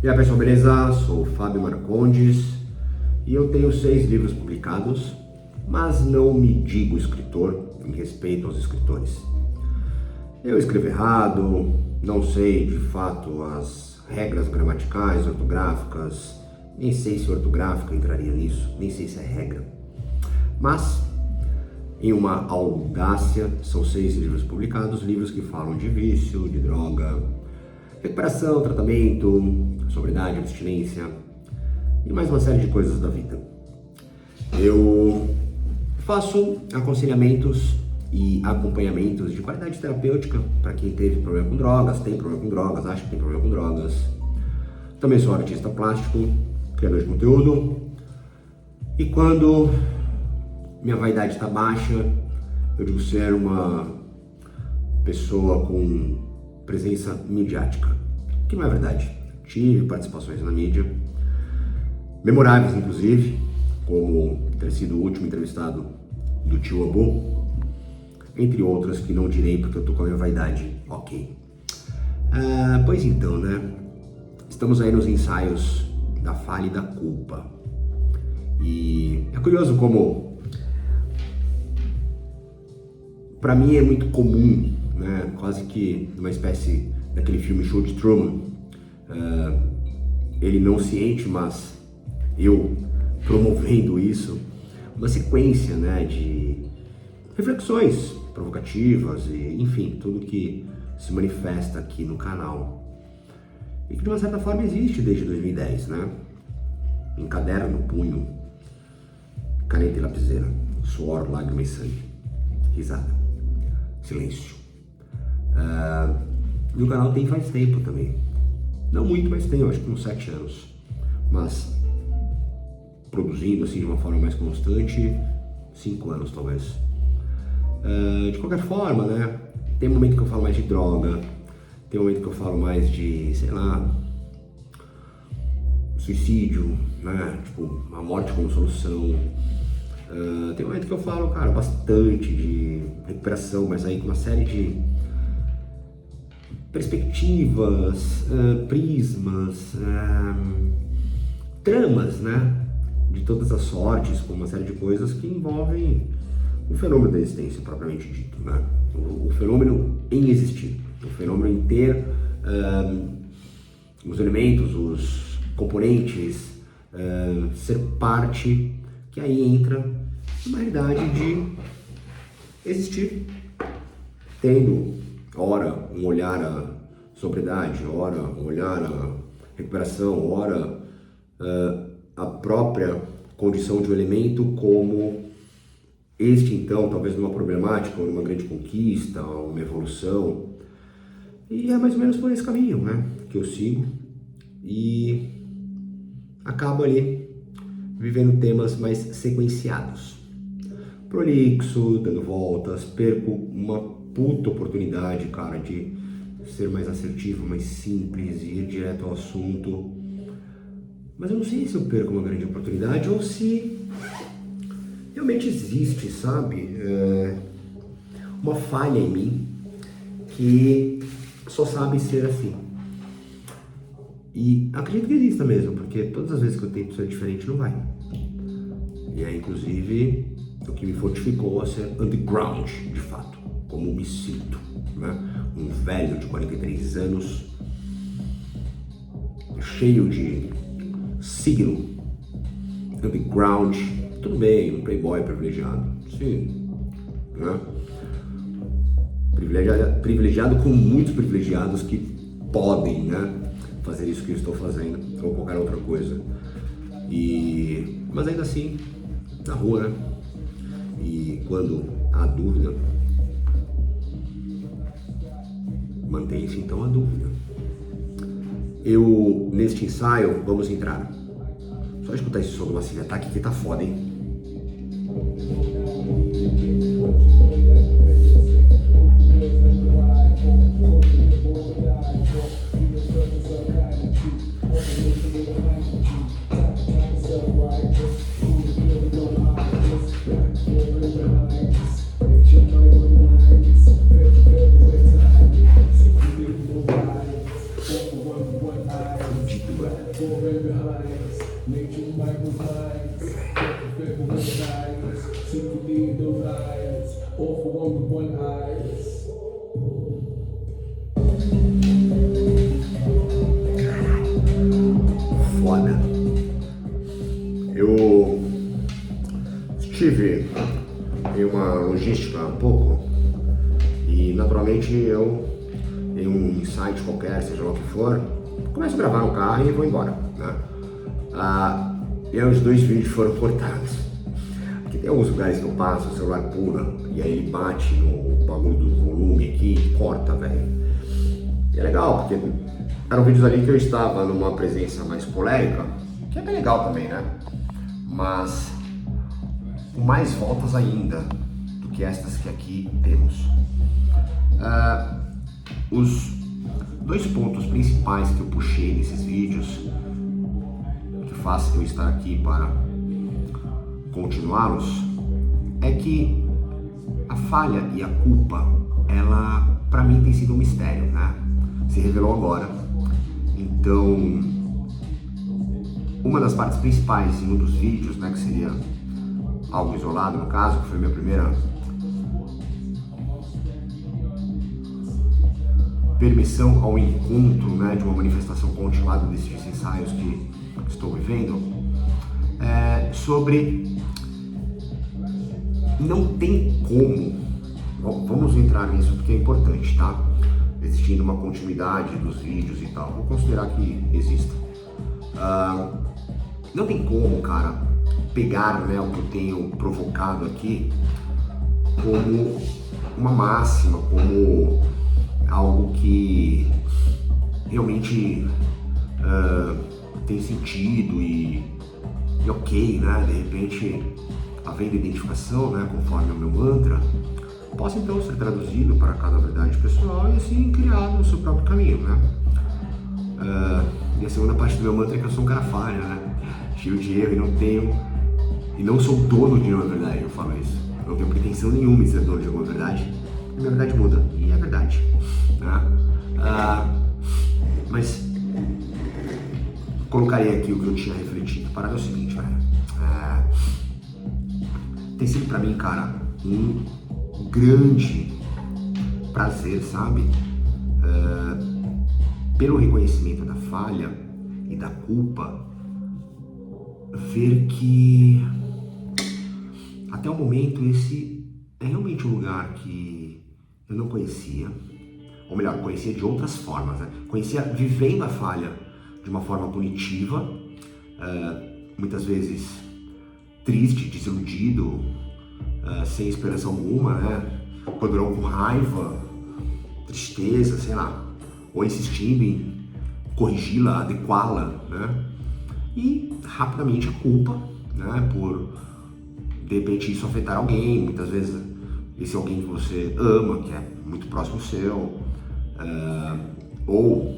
E aí pessoal, beleza? Sou o Fábio Marcondes e eu tenho 6 livros publicados, mas não me digo escritor em respeito aos escritores. Eu escrevo errado, não sei de fato as regras gramaticais, ortográficas, nem sei se ortográfica entraria nisso, nem sei se é regra. Mas, em uma audácia, são 6 livros publicados, livros que falam de vício, de droga, recuperação, tratamento, sobriedade, abstinência e mais uma série de coisas da vida. Eu faço aconselhamentos e acompanhamentos de qualidade terapêutica para quem teve problema com drogas, tem problema com drogas, acha que tem problema com drogas. Também sou artista plástico, criador de conteúdo. E quando minha vaidade está baixa, eu digo ser uma pessoa com presença midiática, que não é verdade. Tive participações na mídia, memoráveis inclusive, como ter sido o último entrevistado do Tio Abu, entre outras que não direi porque eu tô com a minha vaidade ok. Pois então, né? Estamos aí nos ensaios da falha e da culpa. E é curioso como, para mim é muito comum, né? Quase que uma espécie daquele filme Show de Truman, ele não ciente, mas eu promovendo isso, uma sequência, né, de reflexões provocativas e, enfim, tudo que se manifesta aqui no canal e que de uma certa forma existe desde 2010, né? Em caderno, punho, caneta e lapiseira, suor, lágrima e sangue, risada, silêncio. E o canal tem faz tempo também, não muito, mas tem, eu acho que uns 7 anos, mas produzindo assim de uma forma mais constante, 5 anos talvez. De qualquer forma, né, tem momento que eu falo mais de droga, tem momento que eu falo mais de, sei lá, suicídio, né, tipo, a morte como solução. Tem momento que eu falo, cara, bastante de recuperação, mas aí com uma série de perspectivas, prismas, tramas, né, de todas as sortes, com uma série de coisas que envolvem o fenômeno da existência propriamente dito, né? O fenômeno em existir, o fenômeno em ter os elementos, os componentes, ser parte, que aí entra uma realidade de existir, tendo ora um olhar à sobriedade, ora um olhar à recuperação, ora a própria condição de um elemento como este, então, talvez numa problemática ou numa grande conquista, ou uma evolução. E é mais ou menos por esse caminho, né, que eu sigo e acabo ali vivendo temas mais sequenciados. Prolixo, dando voltas, perco uma puta oportunidade, cara, de ser mais assertivo, mais simples e ir direto ao assunto. Mas eu não sei se eu perco uma grande oportunidade ou se realmente existe, sabe, uma falha em mim que só sabe ser assim. E acredito que exista mesmo, porque todas as vezes que eu tento ser diferente não vai. E é inclusive o que me fortificou a ser underground, de fato, como me sinto, né? Um velho de 43 anos, cheio de signo, underground, tudo bem, um playboy privilegiado, sim, né? Privilegiado com muitos privilegiados que podem, né, fazer isso que eu estou fazendo, ou qualquer outra coisa. Mas ainda assim, na rua, né? E quando há dúvida, mantém-se então a dúvida. Neste ensaio, vamos entrar. Só escutar esse som do Massive Attack que tá foda, hein? Fudido, velho. Foda. Eu estive em uma logística há pouco e naturalmente eu, em um insight qualquer, seja lá o que for, começo a gravar no carro e vou embora, né? E aí os 2 vídeos foram cortados. Aqui tem alguns lugares que eu passo, o celular pula e aí ele bate no bagulho do volume aqui e corta, velho. E é legal, porque eram vídeos ali que eu estava numa presença mais colérica, que é bem legal também, né? Mas com mais voltas ainda do que estas que aqui temos. Os 2 pontos principais que eu puxei nesses vídeos, que faz eu estar aqui para continuá-los, é que a falha e a culpa, ela para mim tem sido um mistério, né? Se revelou agora. Então, uma das partes principais em um dos vídeos, né, que seria algo isolado no caso, que foi a minha primeira permissão ao encontro, né, de uma manifestação continuada desses ensaios que estou vivendo, sobre não tem como, vamos entrar nisso porque é importante, tá? Existindo uma continuidade dos vídeos e tal, vou considerar que exista. Não tem como, cara, pegar, né, o que eu tenho provocado aqui como uma máxima, como algo que realmente tem sentido e ok, né? De repente, havendo identificação, né, conforme o meu mantra, possa então ser traduzido para cada verdade pessoal e assim criado o seu próprio caminho, né? E a segunda parte do meu mantra é que eu sou um cara falho, né? Cheio de erro e não sou dono de uma verdade, eu falo isso. Eu não tenho pretensão nenhuma em ser dono de alguma verdade. A minha verdade muda, e é verdade, né? Mas colocaria aqui o que eu tinha refletido. A parada é o seguinte, velho. Tem sido pra mim, cara, um grande prazer, sabe? Pelo reconhecimento da falha e da culpa, ver que até o momento esse é realmente um lugar que eu não conhecia, ou melhor, conhecia de outras formas, né? Conhecia vivendo a falha de uma forma punitiva, muitas vezes triste, desiludido, sem esperança alguma, né? Quando não com raiva, tristeza, sei lá, ou insistindo em corrigi-la, adequá-la, né? E rapidamente a culpa, né? Por de repente isso afetar alguém, muitas vezes esse alguém que você ama, que é muito próximo seu, ou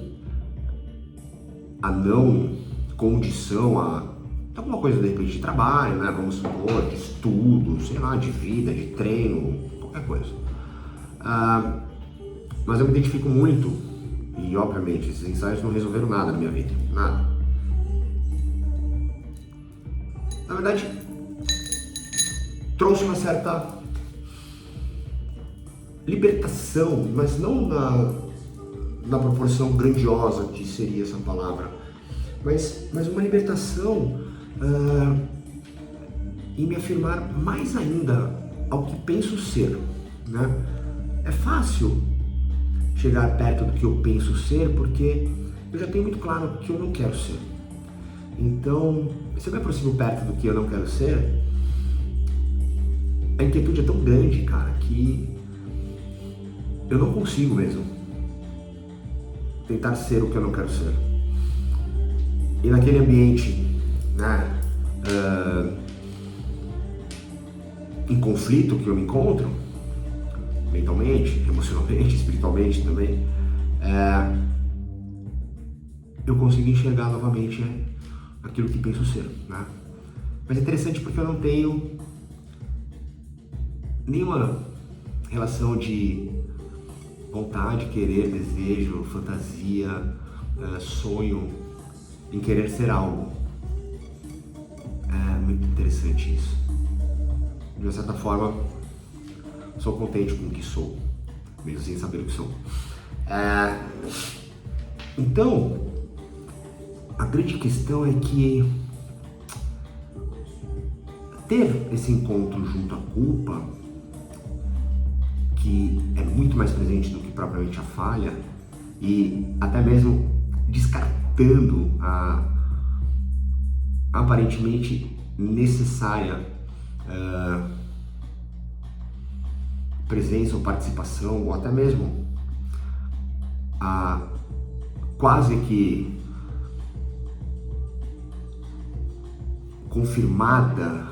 a não condição a alguma coisa de repente de trabalho, né? Vamos supor, de estudo, sei lá, de vida, de treino, qualquer coisa. Mas eu me identifico muito e obviamente esses ensaios não resolveram nada na minha vida, nada. Na verdade, trouxe uma certa libertação, mas não na proporção grandiosa que seria essa palavra, mas uma libertação em me afirmar mais ainda ao que penso ser, né? É fácil chegar perto do que eu penso ser porque eu já tenho muito claro o que eu não quero ser. Então, se eu me aproximo perto do que eu não quero ser, a inquietude é tão grande, cara, que eu não consigo mesmo tentar ser o que eu não quero ser. E naquele ambiente, né, em conflito que eu me encontro, mentalmente, emocionalmente, espiritualmente também, eu consigo enxergar novamente aquilo que penso ser, né? Mas é interessante porque eu não tenho nenhuma relação de vontade, querer, desejo, fantasia, sonho em querer ser algo. É muito interessante isso. De uma certa forma, sou contente com o que sou, mesmo sem saber o que sou. Então, a grande questão é que ter esse encontro junto à culpa, que é muito mais presente do que propriamente a falha, e até mesmo descartando a aparentemente necessária presença ou participação, ou até mesmo a quase que confirmada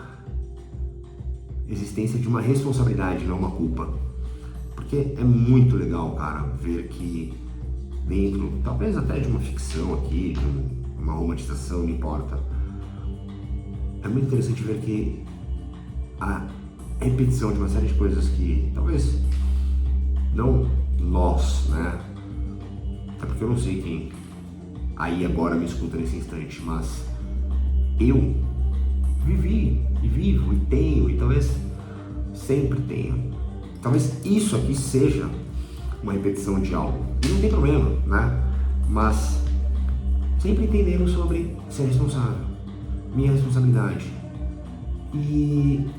existência de uma responsabilidade, não uma culpa. Porque é muito legal, cara, ver que dentro, talvez até de uma ficção aqui, de uma romantização, não importa, é muito interessante ver que a repetição de uma série de coisas que talvez não nós, né? Até porque eu não sei quem aí agora me escuta nesse instante, mas eu vivi e vivo e tenho e talvez sempre tenha. Talvez isso aqui seja uma repetição de algo. E não tem problema, né? Mas sempre entendendo sobre ser responsável, minha responsabilidade. E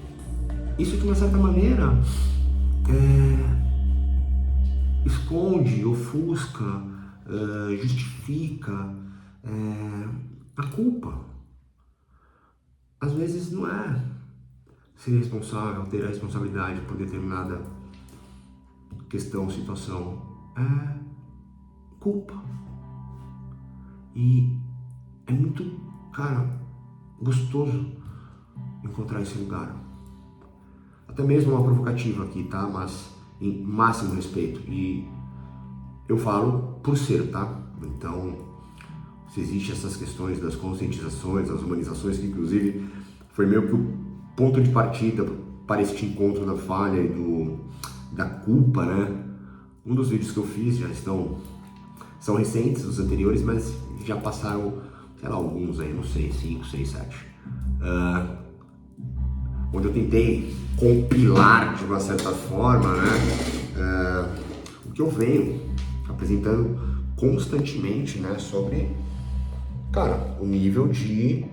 isso de uma certa maneira esconde, ofusca, justifica a culpa. Às vezes não é ser responsável, ter a responsabilidade por determinada questão, situação, é culpa. E é muito, cara, gostoso encontrar esse lugar. Até mesmo uma provocativa aqui, tá? Mas em máximo respeito. E eu falo por ser, tá? Então, se existem essas questões das conscientizações, das humanizações, que inclusive foi meio que o ponto de partida para este encontro da falha e da culpa, né? Um dos vídeos que eu fiz são recentes, os anteriores, mas já passaram, sei lá, alguns aí, não sei, 5, 6, 7. Onde eu tentei compilar de uma certa forma, né? O que eu venho apresentando constantemente, né? Sobre, cara, o nível de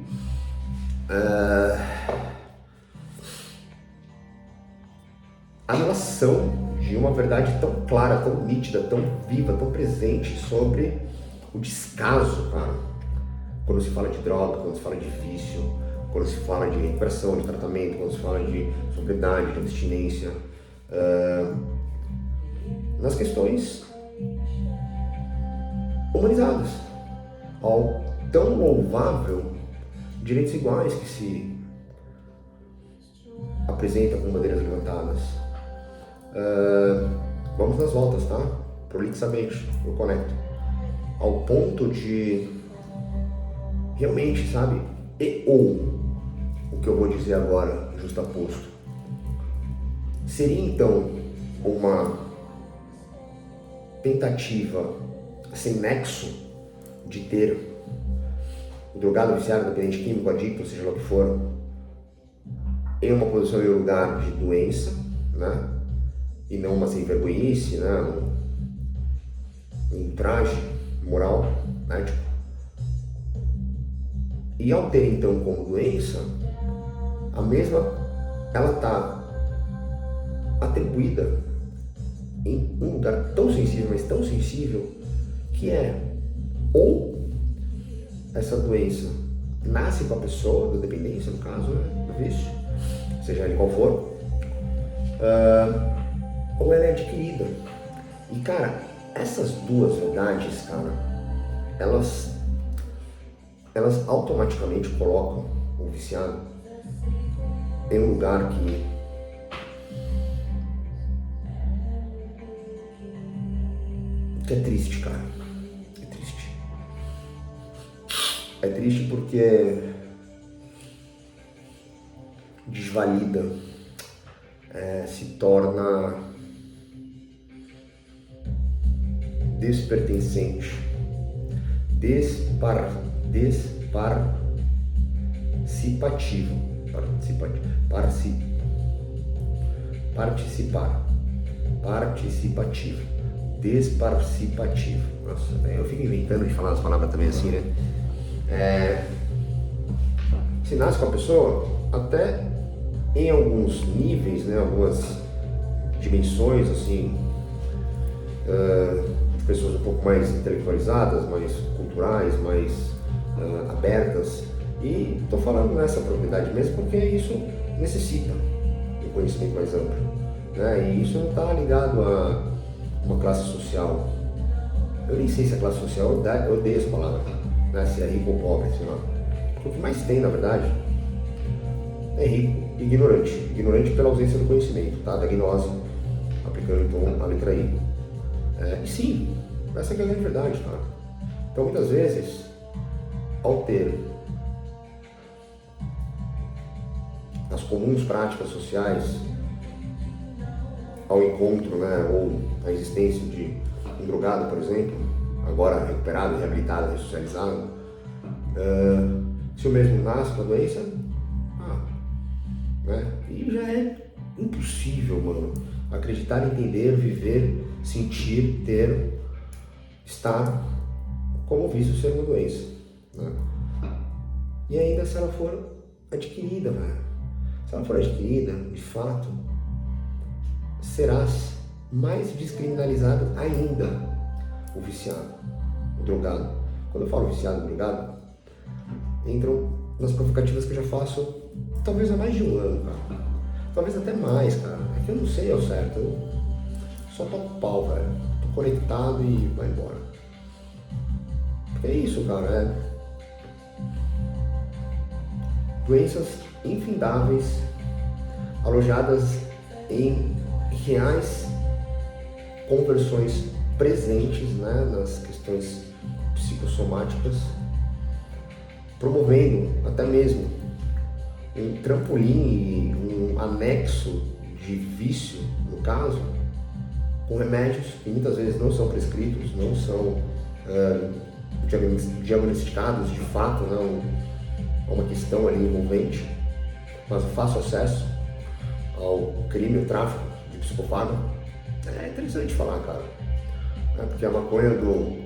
a relação de uma verdade tão clara, tão nítida, tão viva, tão presente sobre o descaso, cara. Quando se fala de droga, quando se fala de vício, quando se fala de recuperação, de tratamento, quando se fala de sobriedade, de abstinência, nas questões humanizadas, ao tão louvável direitos iguais que se apresenta com bandeiras levantadas. Vamos nas voltas, tá? Prolixamente, eu conecto. Ao ponto de realmente, sabe? Ou o que eu vou dizer agora, justaposto. Seria então uma tentativa sem nexo de ter o drogado, viciado, dependente químico, adicto, seja lá o que for, em uma posição e um lugar de doença, né? E não uma sem vergonhice, né? Um traje moral, ético. E ao ter então como doença, a mesma, ela está atribuída em um lugar tão sensível, mas tão sensível, que é ou essa doença nasce com a pessoa, da dependência no caso, né, do vício, seja ele qual for, ou ela é adquirida. E cara, essas duas verdades, cara, elas automaticamente colocam o viciado em um lugar que é triste, cara. É triste. É triste porque desvalida, se torna despertencente, desparticular. Desparticipativo. Participativo. Desparticipativo. Nossa, eu fico inventando de falar as palavras também assim, né? Se nasce com a pessoa, até em alguns níveis, né? Algumas dimensões, assim, de pessoas um pouco mais intelectualizadas, mais culturais, mais abertas. E estou falando nessa propriedade mesmo porque isso necessita de um conhecimento mais amplo, né? E isso não está ligado a uma classe social. Eu nem sei se é classe social, eu odeio essa palavra, né? Se é rico ou pobre, sei lá. O que mais tem, na verdade, é rico e ignorante. Ignorante pela ausência do conhecimento, tá? Da gnose, aplicando então a letra I. E sim, essa é a grande verdade, tá? Então, muitas vezes, ao ter as comuns práticas sociais ao encontro, né, ou a existência de um drogado, por exemplo, agora recuperado, reabilitado, ressocializado, se o mesmo nasce com a doença, né, e já é impossível, mano, acreditar, entender, viver, sentir, ter, estar como visto ser uma doença, né? E ainda se ela for adquirida, velho. Se ela for adquirida, de fato, serás mais descriminalizado ainda o viciado, o drogado. Quando eu falo viciado, drogado, entram nas provocativas que eu já faço talvez há mais de um ano, cara. Talvez até mais, cara. É que eu não sei ao certo. Eu só toco pau, velho. Tô conectado e vai embora. Porque é isso, cara. Doenças infindáveis, alojadas em reais conversões presentes, né, nas questões psicossomáticas, promovendo até mesmo um trampolim, um anexo de vício, no caso, com remédios que muitas vezes não são prescritos, não são diagnosticados de fato, não é uma questão ali envolvente, mas o fácil acesso ao crime, ao tráfico de psicofármaco. É interessante falar, cara, porque a maconha do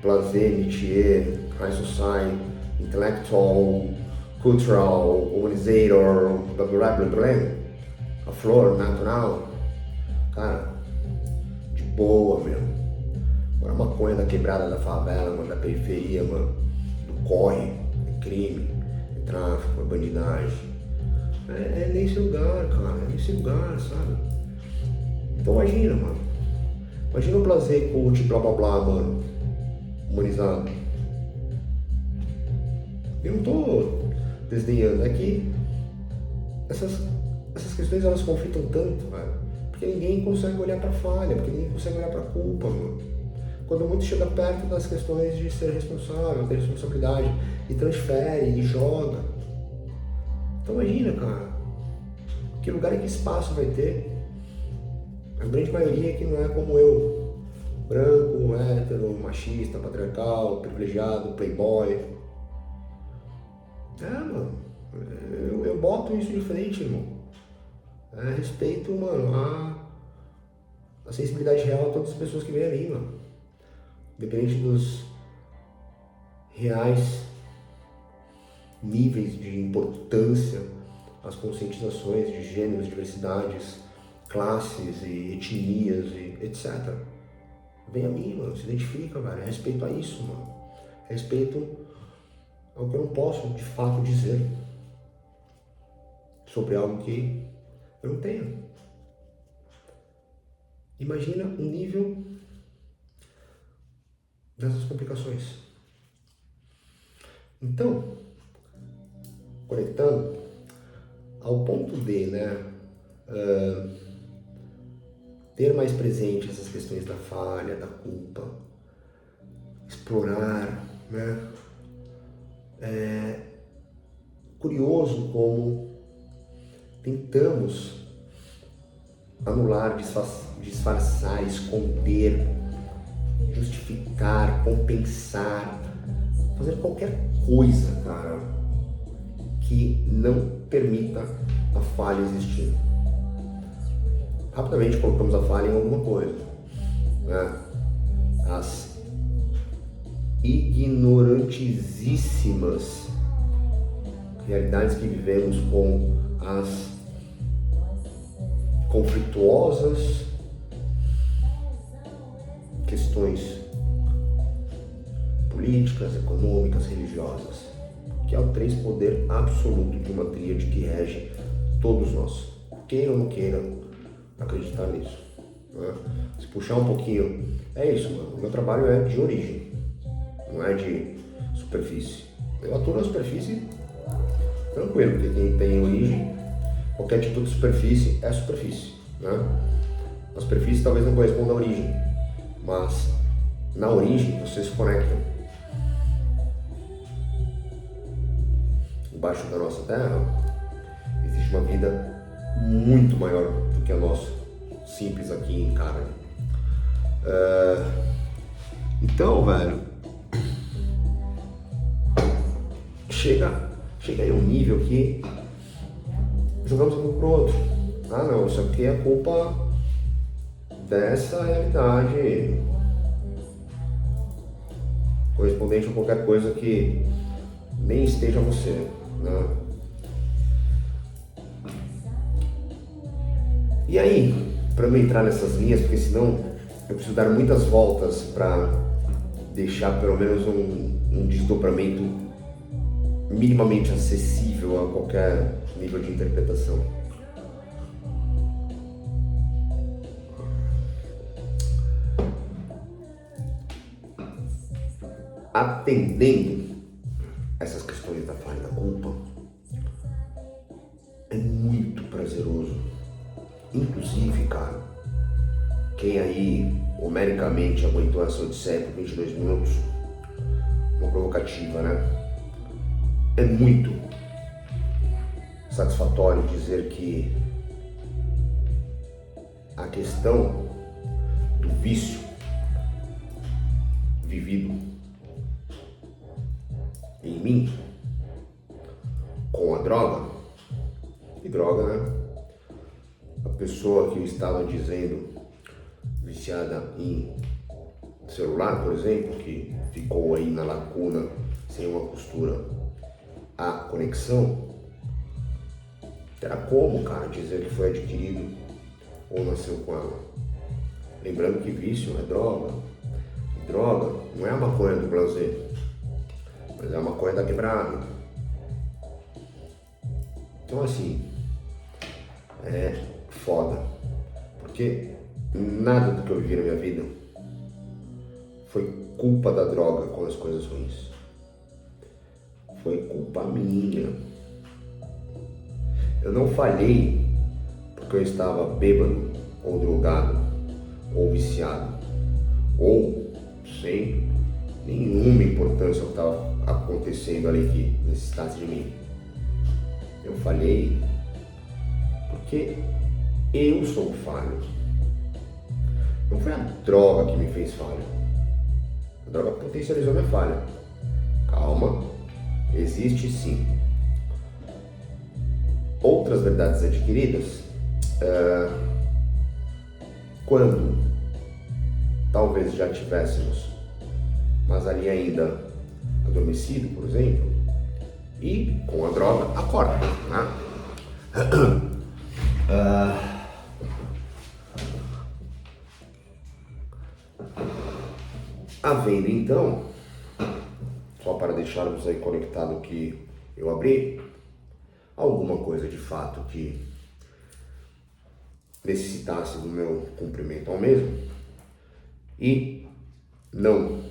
Blasé, Nietzsche, High Society, Intellectual, Cultural, Humanizator, blá blá blá blá, a flor natural, cara, de boa, meu. Agora a maconha da quebrada, da favela, mano, da periferia, mano, do corre, é crime, é tráfico, é bandidagem. É nesse lugar, cara, é nesse lugar, sabe? Então imagina, mano. Imagina o Blasé, cult, blá blá blá, mano, humanizado. Eu não tô desdenhando, é que essas questões elas conflitam tanto, velho, porque ninguém consegue olhar pra falha, porque ninguém consegue olhar pra culpa, mano. Quando muito chega perto das questões de ser responsável, ter responsabilidade, e transfere, e joga. Então imagina, cara, que lugar e que espaço vai ter a grande maioria que não é como eu, branco, hétero, machista, patriarcal, privilegiado, playboy. Mano, eu boto isso de frente, irmão. Respeito, mano, a sensibilidade real a todas as pessoas que vêm a mim, mano. Independente dos reais níveis de importância, as conscientizações de gêneros, diversidades, classes e etnias e etc. Vem a mim, mano, se identifica, velho. Respeito a isso, mano. Respeito ao que eu não posso, de fato, dizer sobre algo que eu não tenho. Imagina o nível dessas complicações. Então, conectando ao ponto de, né, ter mais presente essas questões da falha, da culpa, explorar, né? Curioso como tentamos anular, disfarçar, esconder, justificar, compensar, fazer qualquer coisa, cara, que não permita a falha existir. Rapidamente colocamos a falha em alguma coisa, né? As ignorantíssimas realidades que vivemos com as conflituosas questões políticas, econômicas, religiosas, que é o três poder absoluto de uma tríade que rege todos nós, queiram ou não queiram acreditar nisso, né? Se puxar um pouquinho, é isso, mano. O meu trabalho é de origem, não é de superfície. Eu atuo na superfície tranquilo, porque quem tem origem, qualquer tipo de superfície é superfície, né? A superfície talvez não corresponda à origem, mas na origem você se conecta. Embaixo da nossa terra existe uma vida muito maior do que a nossa, simples aqui em carne. Então, velho, chega aí um nível que jogamos um pro outro. Ah não, isso aqui é culpa dessa realidade correspondente a qualquer coisa que nem esteja você, né? E aí, para não entrar nessas linhas, porque senão eu preciso dar muitas voltas para deixar pelo menos um desdobramento minimamente acessível a qualquer nível de interpretação. Atendendo essas questões da falha e da culpa, é muito prazeroso. Inclusive, cara, quem aí homericamente aguentou essa odisseia por 22 minutos, uma provocativa, né? É muito satisfatório dizer que a questão do vício vivido em mim com a droga, e droga, né? A pessoa que eu estava dizendo viciada em celular, por exemplo, que ficou aí na lacuna sem uma costura a conexão, terá como, cara, dizer que foi adquirido ou nasceu com ela. Lembrando que vício é droga. E droga não é a maconha do prazer, mas é a maconha da quebrada. Então assim, é foda, porque nada do que eu vivi na minha vida foi culpa da droga com as coisas ruins. Foi culpa minha. Eu não falhei porque eu estava bêbado, ou drogado, ou viciado, ou sem nenhuma importância o que estava acontecendo ali que necessitasse de mim. Eu falhei porque eu sou falho. Não foi a droga que me fez falho. A droga potencializou minha falha. Calma, existe sim. Outras verdades adquiridas, quando talvez já tivéssemos, mas ali ainda adormecido, por exemplo, e com a droga acorda, né? Havendo então, só para deixarmos aí conectado que eu abri, alguma coisa de fato que necessitasse do meu cumprimento ao mesmo e não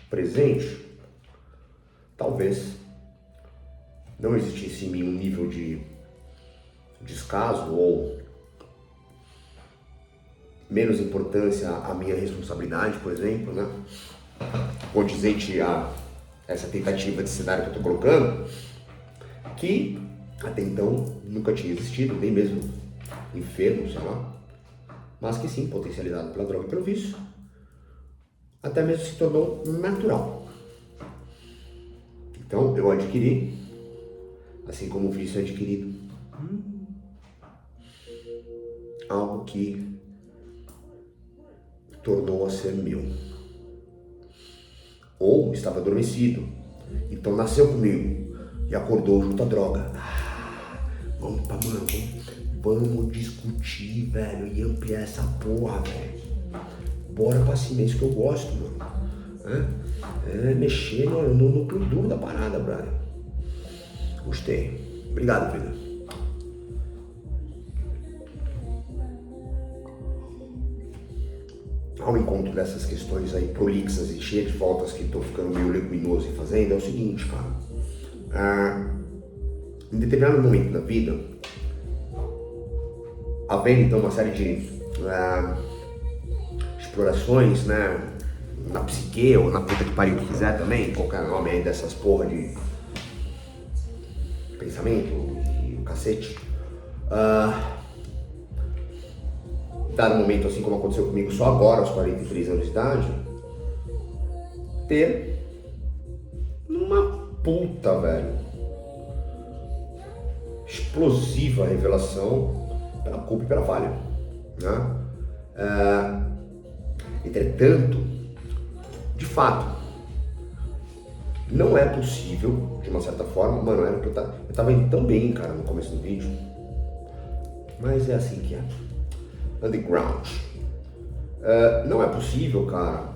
presente, talvez não existisse em mim um nível de descaso ou menos importância à minha responsabilidade, por exemplo, né? Condizente a essa tentativa de cenário que eu estou colocando, que até então nunca tinha existido, nem mesmo enfermo, sei lá, mas que sim, potencializado pela droga e pelo vício, até mesmo se tornou natural. Então eu adquiri, assim como o vício é adquirido, algo que tornou a ser meu. Ou estava adormecido, então nasceu comigo e acordou junto à droga. Vamos discutir, velho, e ampliar essa porra, velho. Bora pra cima, é isso que eu gosto, mano. Mexer no núcleo duro da parada, brother. Gostei. Obrigado, vida. Ao encontro dessas questões aí prolixas e cheias de voltas que tô ficando meio leguminoso e fazendo, é o seguinte, cara. Em determinado momento da vida, havendo então uma série de explorações, né, na psique ou na puta que pariu que quiser também, qualquer nome aí dessas porra de pensamento e o cacete. Dado momento, assim como aconteceu comigo só agora, aos 43 anos de idade, ter uma puta, velho, explosiva revelação pela culpa e pela falha, né? Entretanto, de fato, não é possível, de uma certa forma, mano, era que eu tava indo tão bem, cara, no começo do vídeo, mas é assim que é. Underground. Não é possível, cara,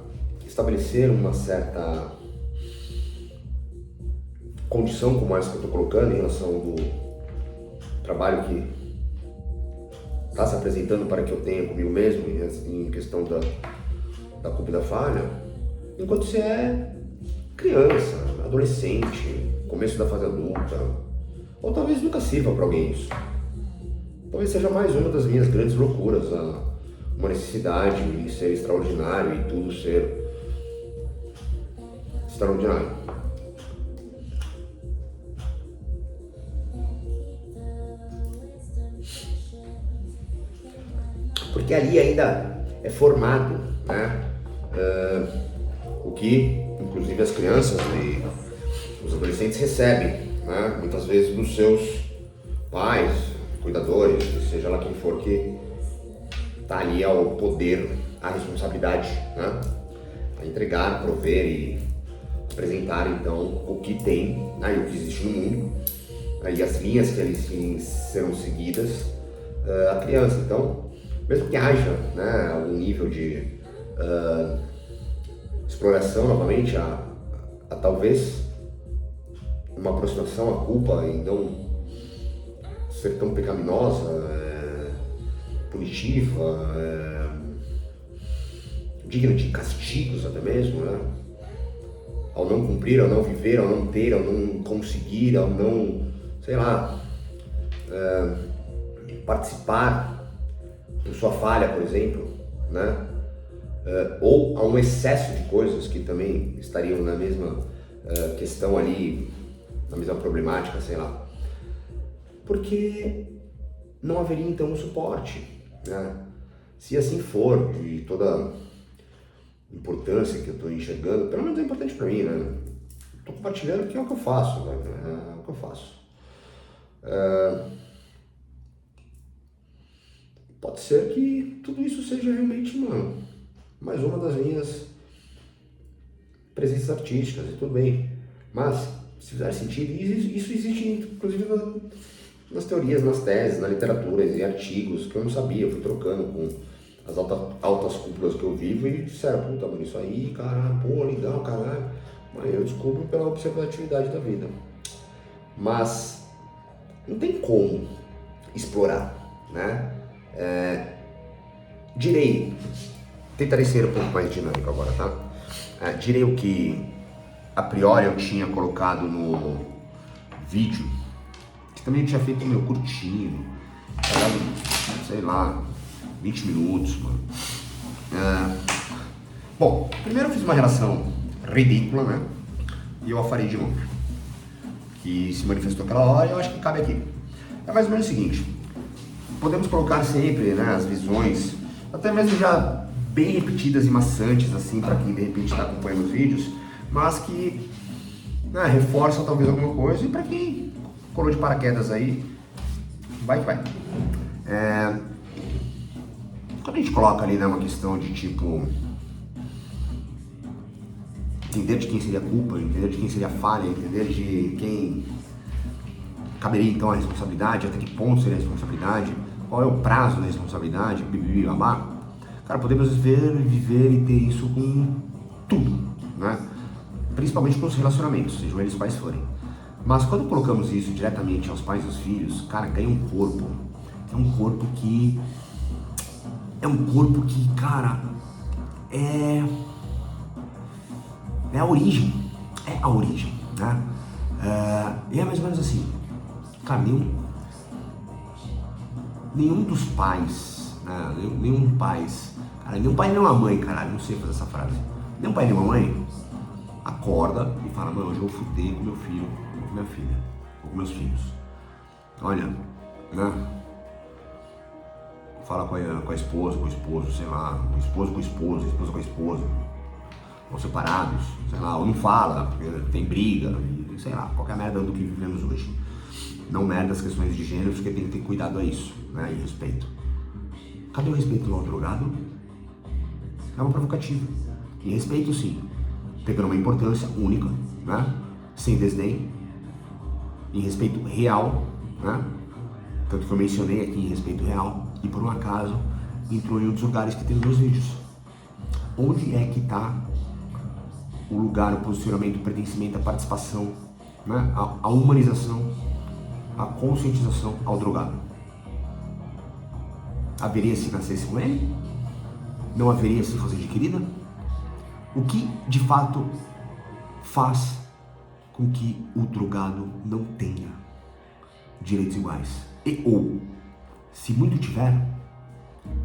estabelecer uma certa condição como essa que eu tô colocando em relação do trabalho que está se apresentando para que eu tenha comigo mesmo em questão da culpa e da falha, enquanto você é criança, adolescente, começo da fase adulta, ou talvez nunca sirva para alguém isso. Talvez seja mais uma das minhas grandes loucuras, uma necessidade de ser extraordinário e tudo ser extraordinário. Porque ali ainda é formado, né, o que inclusive as crianças e os adolescentes recebem, né, muitas vezes dos seus pais, cuidadores, seja lá quem for que está ali ao poder, à responsabilidade, né, a entregar, prover e apresentar então o que tem, aí o que existe no mundo, aí as linhas que ali serão seguidas à criança. Então, mesmo que haja, né, algum nível de exploração novamente, a talvez uma aproximação à culpa e não ser tão pecaminosa, punitiva, digna de castigos até mesmo, né? Ao não cumprir, ao não viver, ao não ter, ao não conseguir, ao não, sei lá, participar por sua falha, por exemplo, né? Ou a um excesso de coisas que também estariam na mesma questão ali, na mesma problemática, sei lá. Porque não haveria então um suporte, né? Se assim for, de toda a importância que eu estou enxergando, pelo menos é importante para mim, né? Estou compartilhando que é o que eu faço, né? É o que eu faço. Pode ser que tudo isso seja realmente, mano, mais uma das minhas presenças artísticas, e tudo bem. Mas, se fizer sentido, isso existe inclusive nas teorias, nas teses, na literatura, em artigos que eu não sabia, eu fui trocando com as altas cúpulas que eu vivo e disseram, puta, mano, isso aí, caralho, pô, legal, caralho. Mas eu descubro pela observatividade da vida. Mas não tem como explorar, né? Tentarei ser um pouco mais dinâmico agora, tá? Direi o que a priori eu tinha colocado no vídeo, que também eu tinha feito meu curtinho, sei lá, 20 minutos, mano. Bom, primeiro eu fiz uma relação ridícula, né? E eu a farei de novo. Que se manifestou aquela hora e eu acho que cabe aqui. É mais ou menos o seguinte, podemos colocar sempre, né, as visões, até mesmo já bem repetidas e maçantes, assim, para quem de repente está acompanhando os vídeos, mas que né, reforça talvez alguma coisa, e para quem colou de paraquedas aí, vai que vai. Quando a gente coloca ali, né, uma questão de tipo entender de quem seria a culpa, entender de quem seria a falha, entender de quem caberia então a responsabilidade, até que ponto seria a responsabilidade, qual é o prazo da responsabilidade, babá. Cara, podemos viver e ter isso com tudo, né? Principalmente com os relacionamentos, sejam eles quais forem. Mas quando colocamos isso diretamente aos pais e aos filhos, cara, ganha um corpo. É um corpo que... cara, é a origem. É a origem, né? E é mais ou menos assim. Cara, nenhum dos pais, né? Nenhum pai e nenhuma mãe, caralho, não sei fazer essa frase. Nenhum pai e nenhuma mãe acorda e fala, mano, hoje eu vou fuder com meu filho, ou com minha filha, ou com meus filhos. Olha, né? Fala com a esposa, com o esposo, sei lá, o esposo com a esposa com a esposa, ou separados, sei lá, ou não fala, porque tem briga, sei lá, qualquer merda do que vivemos hoje. Não merda as questões de gênero, porque tem que ter cuidado a isso, né, e respeito. Cadê o respeito ao drogado? É uma provocativa. E respeito sim, pegando uma importância única, né, sem desdém, em respeito real, né, tanto que eu mencionei aqui em respeito real, e por um acaso entrou em um dos lugares que tem nos meus vídeos. Onde é que está o lugar, o posicionamento, o pertencimento, a participação, né, a humanização, a conscientização ao drogado? Haveria se nascesse com ele? Não haveria se fosse adquirida? O que de fato faz com que o drogado não tenha direitos iguais? Ou, se muito tiver,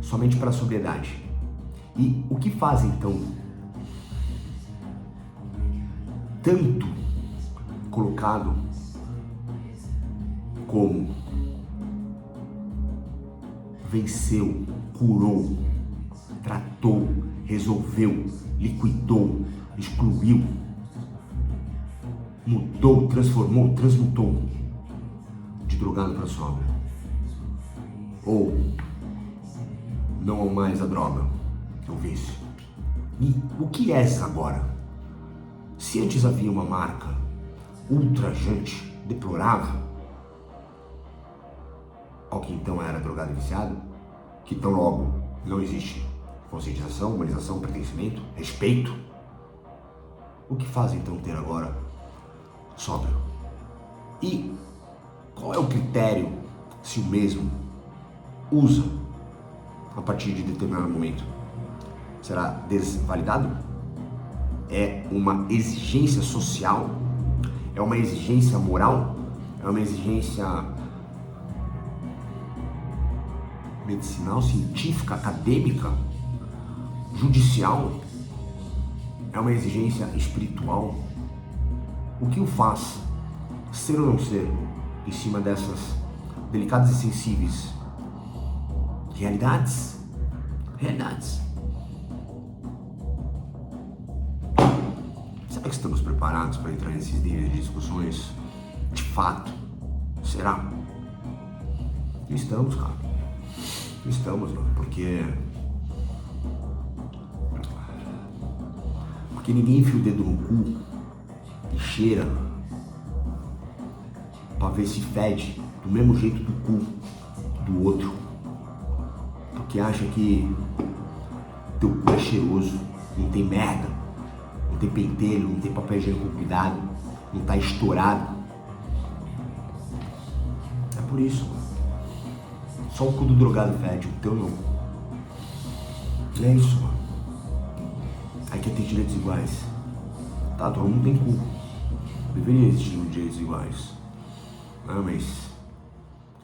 somente para a sobriedade. E o que faz então tanto colocado como venceu, curou, tratou, resolveu, liquidou, excluiu, mudou, transformou, transmutou de drogado para sóbrio? Ou não mais a droga, o vício? E o que é essa agora? Se antes havia uma marca ultrajante, deplorável, ao que então era drogado e viciado, que tão logo não existe conscientização, humanização, pertencimento, respeito, o que faz então ter agora sóbrio? E qual é o critério se o mesmo usa a partir de determinado momento? Será desvalidado? É uma exigência social? É uma exigência moral? É uma exigência medicinal, científica, acadêmica, judicial? É uma exigência espiritual? O que o faz ser ou não ser em cima dessas delicadas e sensíveis realidades? Será que estamos preparados para entrar nesses níveis de discussões? De fato, será? Estamos, cara. Estamos, mano, porque ninguém enfia o dedo no cu e cheira pra ver se fede do mesmo jeito do cu do outro, porque acha que teu cu é cheiroso, não tem merda, não tem pentelho, não tem papel higiênico com cuidado, não tá estourado. É por isso, mano. Só o cu do drogado fede, o teu não. É isso, mano. Aí quer ter direitos iguais. Tá, todo mundo tem cu. Deveria existir direitos iguais. Ah, mas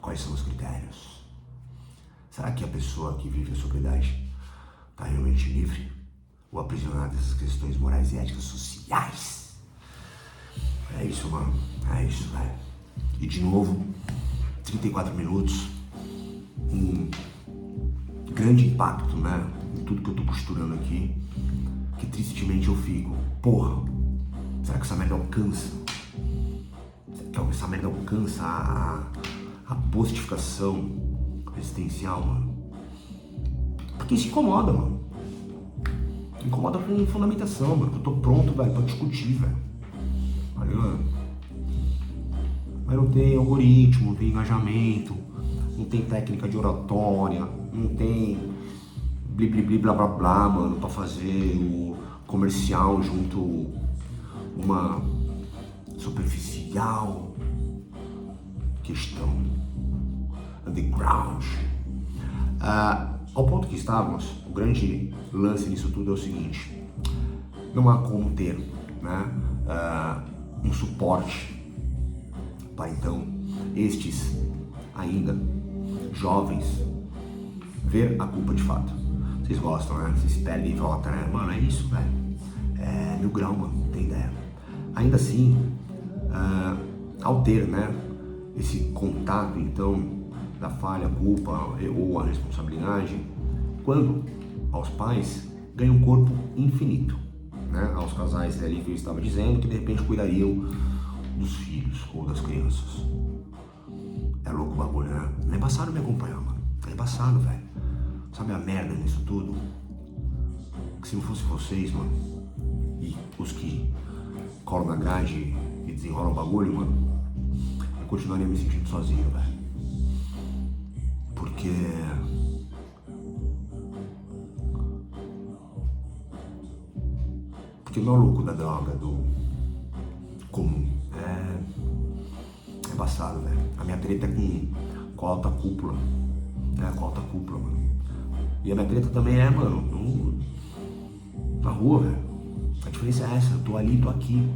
quais são os critérios? Será que a pessoa que vive a sobriedade tá realmente livre? Ou aprisionada dessas questões morais e éticas sociais? É isso, mano. É isso, velho. E de novo, 34 minutos. Um grande impacto, né? Em tudo que eu tô costurando aqui. Que tristemente eu fico. Porra, será que essa merda alcança Então, essa merda alcança a postificação existencial, mano. Porque se incomoda, mano. Incomoda com fundamentação, mano. Eu tô pronto, velho, pra discutir, velho. Tá ligado? Mas não tem algoritmo, não tem engajamento, não tem técnica de oratória, não tem bli bli bli blá blá blá, mano, pra fazer o comercial junto uma superficial questão underground. Ao ponto que estávamos, o grande lance nisso tudo é o seguinte: não há como ter, né, um suporte para então estes ainda jovens ver a culpa de fato. Vocês gostam, né? Vocês pedem e votam, né? Mano, é isso, velho. É 1000 graus, mano, não tem ideia. Ainda assim, ao ter, né, esse contato então da falha, culpa ou a responsabilidade, quando aos pais ganha um corpo infinito, né? Aos casais ali que eu estava dizendo que de repente cuidariam dos filhos ou das crianças. É louco o bagulho, né? Não é embaçado me acompanhar, mano. É embaçado, velho. Sabe a merda nisso tudo? Que se não fosse vocês, mano, e os que colam na grade e desenrolam o bagulho, mano, eu continuaria me sentindo sozinho, velho. Porque não é o louco da droga, do comum. É embaçado, velho. A minha treta é com a alta cúpula. Com a alta cúpula, mano. E a minha treta também é, mano, na rua, velho. A diferença é essa, eu tô ali, tô aqui.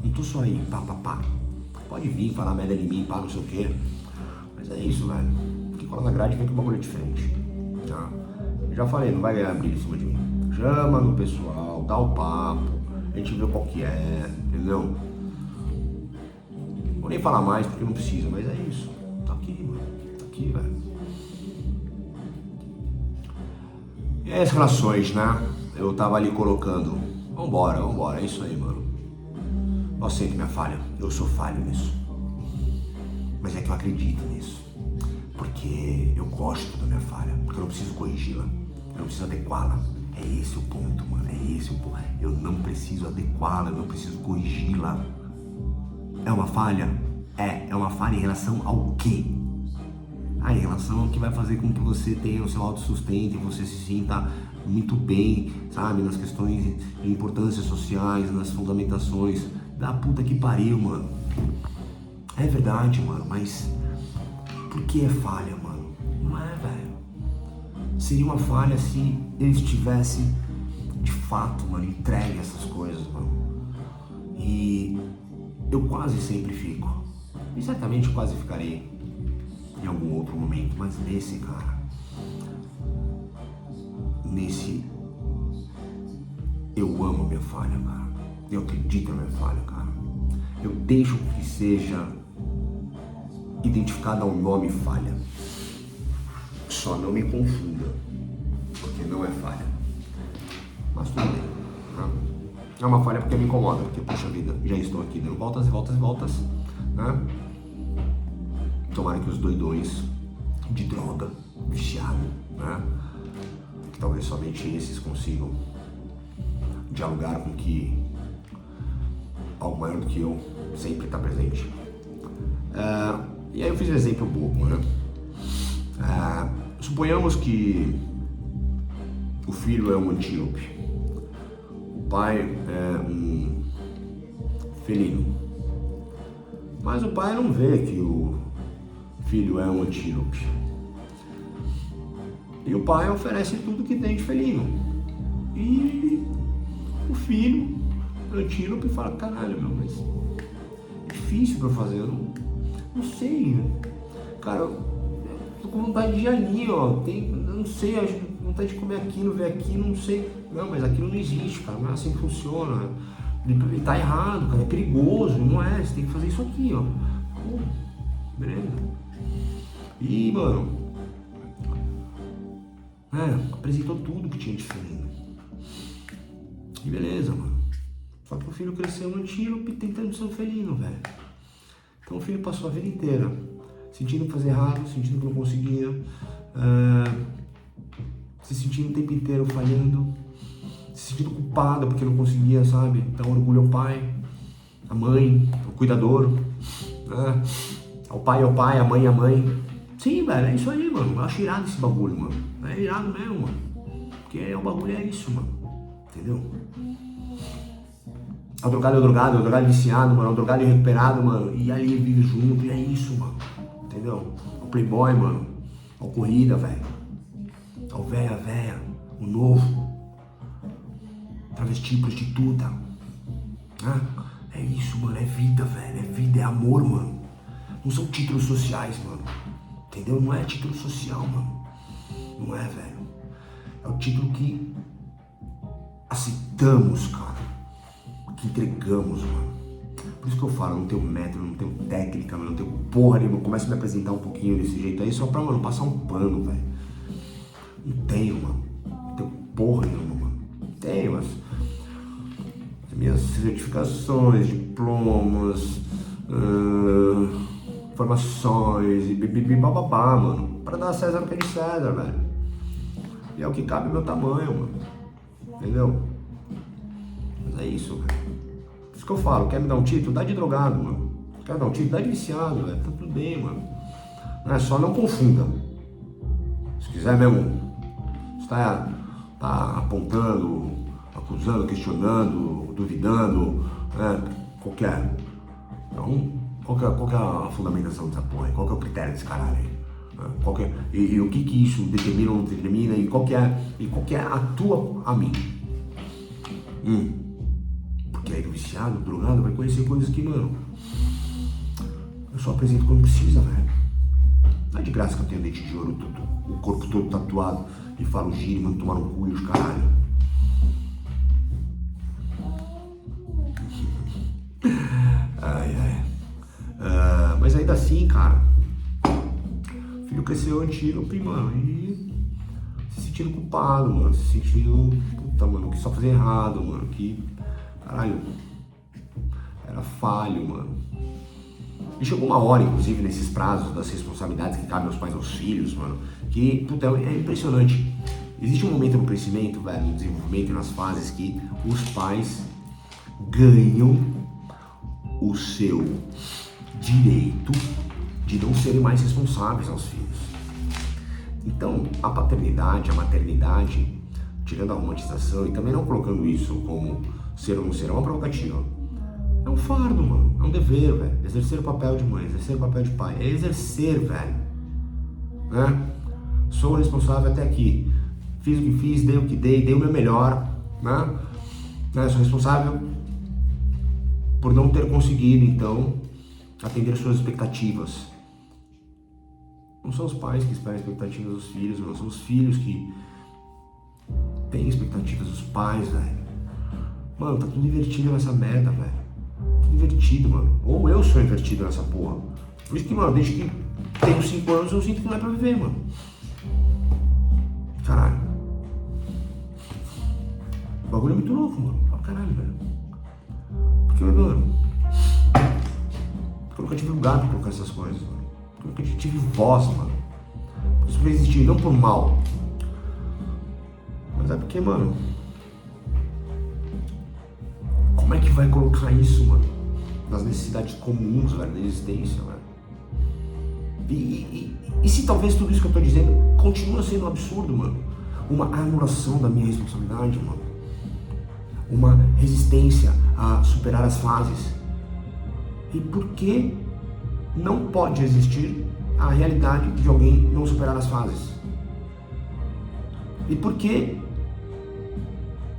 Não tô só aí, pá. Pode vir, falar merda de mim, pá, não sei o quê. Mas é isso, velho. Porque cola na grade vem que o bagulho é diferente. Tá? Eu já falei, não vai ganhar brilho em cima de mim. Chama no pessoal, dá o papo, a gente vê qual que é, entendeu? Vou nem falar mais porque não precisa, mas é isso. Tá aqui, mano. Tá aqui, velho. E as relações, né? Eu tava ali colocando, vambora, é isso aí, mano. Eu aceito minha falha, eu sou falho nisso. Mas é que eu acredito nisso. Porque eu gosto da minha falha, porque eu não preciso corrigi-la, eu não preciso adequá-la. É esse o ponto, mano, é esse o ponto. Eu não preciso adequá-la, eu não preciso corrigi-la. É uma falha? É uma falha em relação ao quê? Em relação ao que vai fazer com que você tenha o seu autossustento e você se sinta muito bem, sabe? Nas questões de importâncias sociais, nas fundamentações. Da puta que pariu, mano. É verdade, mano, mas por que é falha, mano? Não é, velho. Seria uma falha se eles tivessem, de fato, mano, entregue essas coisas, mano. E eu quase sempre fico. E certamente quase ficarei em algum outro momento, mas nesse, cara, eu amo a minha falha, cara. Eu acredito na minha falha, cara. Eu deixo que seja identificada ao nome falha. Só não me confunda, porque não é falha. Mas tudo bem, né? É uma falha porque me incomoda, porque, poxa vida, já estou aqui dando voltas e voltas e voltas, né? Tomara que os doidões de droga, viciado, né? Que talvez somente esses consigam dialogar com que algo maior do que eu sempre está presente. E aí eu fiz um exemplo bobo, né? Suponhamos que o filho é um antílope, o pai é um felino, mas o pai não vê que o filho é um antílope. E o pai oferece tudo que tem de felino. E o filho, o antílope, fala, caralho, meu, mas é difícil pra fazer, eu não sei. Cara, eu tô com vontade de ir ali, ó. Eu não sei, acho que vontade de comer aquilo, ver aquilo, não sei. Não, mas aquilo não existe, cara, não é assim que funciona. Ele tá errado, cara, é perigoso, não é, você tem que fazer isso aqui, ó. Pô, beleza. E, mano, apresentou tudo que tinha de felino. E beleza, mano. Só que o filho cresceu no antílope tentando ser um felino, velho. Então o filho passou a vida inteira sentindo fazer errado, sentindo que não conseguia, se sentindo o tempo inteiro falhando, se sentindo culpado porque não conseguia, sabe? Então orgulho ao pai, a mãe, o cuidador, né? Ao pai é o pai, a mãe é a mãe. Sim, velho, é isso aí, mano. Eu acho irado esse bagulho, mano. É irado mesmo, mano. Porque o bagulho é isso, mano. Entendeu? O drogado é o drogado viciado, mano. O drogado é recuperado, mano. E ali vive junto, e é isso, mano. Entendeu? O playboy, mano. A corrida, velho. O véia, o novo. Travesti, prostituta. É isso, mano. É vida, velho. É vida, é amor, mano. Não são títulos sociais, mano. Entendeu? Não é título social, mano. Não é, velho. É o título que aceitamos, cara. Que entregamos, mano. Por isso que eu falo, eu não tenho método, não tenho técnica, mano, não tenho porra nenhuma. Eu começo a me apresentar um pouquinho desse jeito aí só pra, mano, passar um pano, velho. Não tenho, mano. Não tenho porra nenhuma, mano. Tenho as minhas certificações, diplomas, formações e bababá, mano. Pra dar a César o que é de César, velho. E é o que cabe ao meu tamanho, mano. Entendeu? Mas é isso, velho. Por isso que eu falo, quer me dar um título? Dá de drogado, mano. Quer dar um título? Dá de viciado, velho. Tá tudo bem, mano. Não é só não confunda. Se quiser mesmo, está apontando, acusando, questionando, duvidando, né? Qualquer. Então, qual que é a fundamentação dessa porra aí? Qual que é o critério desse caralho aí? Qual que é, e o que isso determina ou não determina? E qual que é a tua a mim? Porque aí o viciado, o drogado vai conhecer coisas que, mano, eu só apresento quando precisa, velho. Não é de graça que eu tenho dente de ouro, tudo, o corpo todo tatuado e falo giro, mano, tomar no cu e os caralho. Mas ainda assim, cara, o filho cresceu antílope, mano, e se sentindo culpado, mano, se sentindo, puta, mano, que só fazia errado, mano, que, caralho, era falho, mano. E chegou uma hora, inclusive, nesses prazos das responsabilidades que cabem aos pais e aos filhos, mano, que, puta, é impressionante. Existe um momento no crescimento, velho, no desenvolvimento, nas fases que os pais ganham o seu direito de não serem mais responsáveis aos filhos. Então, a paternidade, a maternidade, tirando a romantização e também não colocando isso como ser ou não ser, é uma provocativa. É um fardo, mano. É um dever, velho. Exercer o papel de mãe, exercer o papel de pai. É exercer, velho. Né? Sou responsável até aqui. Fiz o que fiz, dei o que dei o meu melhor. Né? Sou responsável por não ter conseguido, então, atender suas expectativas. Não são os pais que esperam expectativas dos filhos, não. São os filhos que têm expectativas dos pais, velho. Mano, tá tudo invertido nessa merda, velho. Tudo invertido, mano. Ou eu sou invertido nessa porra. Por isso que, mano, desde que tenho 5 anos eu sinto que não é pra viver, mano. Caralho. O bagulho é muito louco, mano. Fala, caralho, velho. Porque, mano, eu nunca tive lugar pra colocar essas coisas, mano. Eu nunca tive voz, mano. Isso vai existir, não por mal. Mas é porque, mano, como é que vai colocar isso, mano, nas necessidades comuns, velho, da existência, velho? E se talvez tudo isso que eu tô dizendo continua sendo um absurdo, mano? Uma anulação da minha responsabilidade, mano. Uma resistência a superar as fases. E por que não pode existir a realidade de alguém não superar as fases? E por que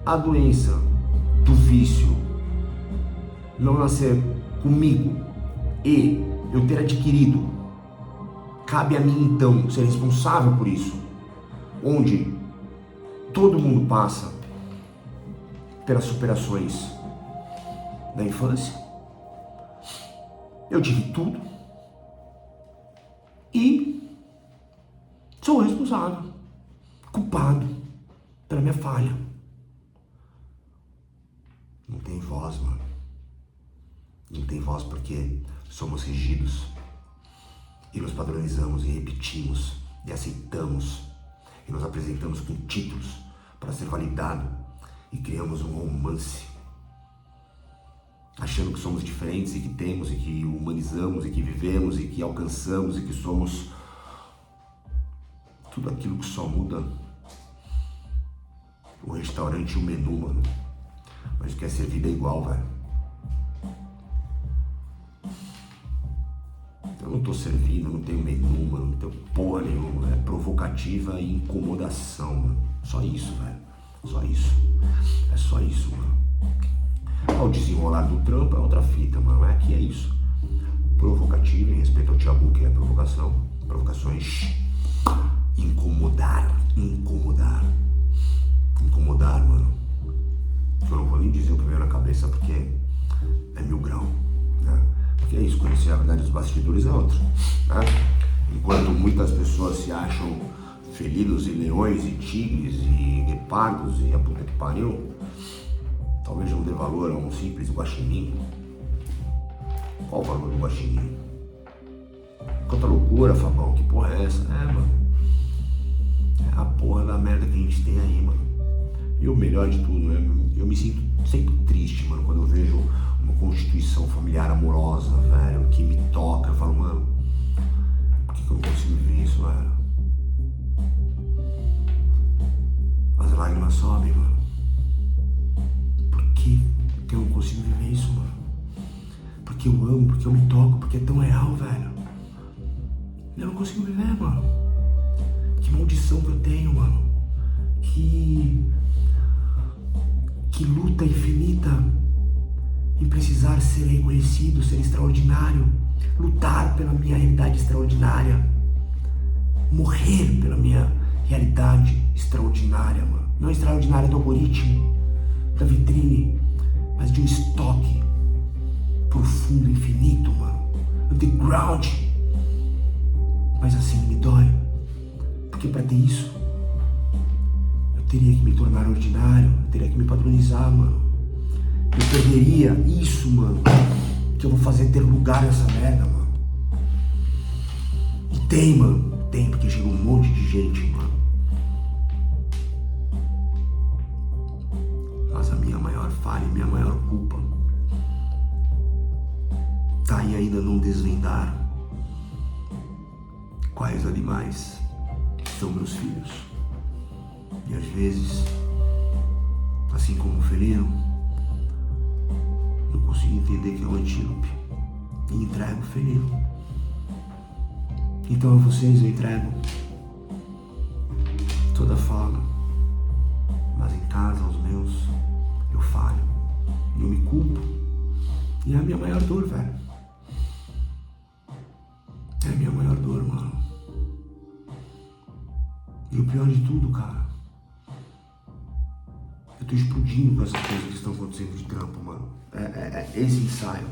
a doença do vício não nascer comigo e eu ter adquirido? Cabe a mim então ser responsável por isso, onde todo mundo passa pelas superações da infância. Eu tive tudo e sou responsável, culpado pela minha falha. Não tem voz, mano. Não tem voz porque somos rígidos e nos padronizamos e repetimos e aceitamos e nos apresentamos com títulos para ser validado e criamos um romance achando que somos diferentes e que temos e que humanizamos e que vivemos e que alcançamos e que somos tudo aquilo que só muda o restaurante e o menu, mano. Mas quer ser vida igual, velho. Eu não tô servindo, não tenho menu, mano, não tenho porra nenhuma. É provocativa e incomodação, mano. Só isso, velho. Só isso. É só isso, mano. Ao desenrolar do trampo é outra fita, mano. Aqui é isso. Provocativa, em respeito ao Tiago, que é provocação. Provocações. Incomodar, mano. Eu não vou nem dizer o que veio na cabeça porque é 1000 grau, né? Porque é isso, conhecer a verdade dos bastidores é outro, né? Enquanto muitas pessoas se acham felinos e leões e tigres e guepardos e a puta que pariu, talvez não dê valor a um simples guaxinim. Qual o valor do guaxinim? Quanta loucura, Fabão, que porra é essa? É, mano. É a porra da merda que a gente tem aí, mano. E o melhor de tudo, né? Eu me sinto sempre triste, mano, quando eu vejo uma constituição familiar amorosa, velho, que me toca. Eu falo, mano, por que eu não consigo ver isso, velho? As lágrimas sobem, mano. Por que eu não consigo viver isso, mano? Porque eu amo, porque eu me toco, porque é tão real, velho. Eu não consigo viver, mano. Que maldição que eu tenho, mano. Que luta infinita em precisar ser reconhecido, ser extraordinário, lutar pela minha realidade extraordinária, morrer pela minha realidade extraordinária, mano. Não extraordinária do algoritmo, da vitrine, mas de um estoque profundo, infinito, mano. Underground. Mas assim, me dói. Porque pra ter isso, eu teria que me tornar ordinário, eu teria que me padronizar, mano. Eu perderia isso, mano, que eu vou fazer ter lugar nessa merda, mano. E tem, mano, tem, porque chega um monte de gente, mano. Mas a minha maior falha e minha maior culpa tá em ainda não desvendar quais animais são meus filhos. E às vezes, assim como o felino, eu consigo entender que é um antílope e entrego o felino. Então a vocês eu entrego toda a fauna, mas em casa, aos meus, eu falho, eu me culpo. E é a minha maior dor, velho. É a minha maior dor, mano. E o pior de tudo, cara, eu tô explodindo com essas coisas que estão acontecendo de trampo, mano. Esse ensaio.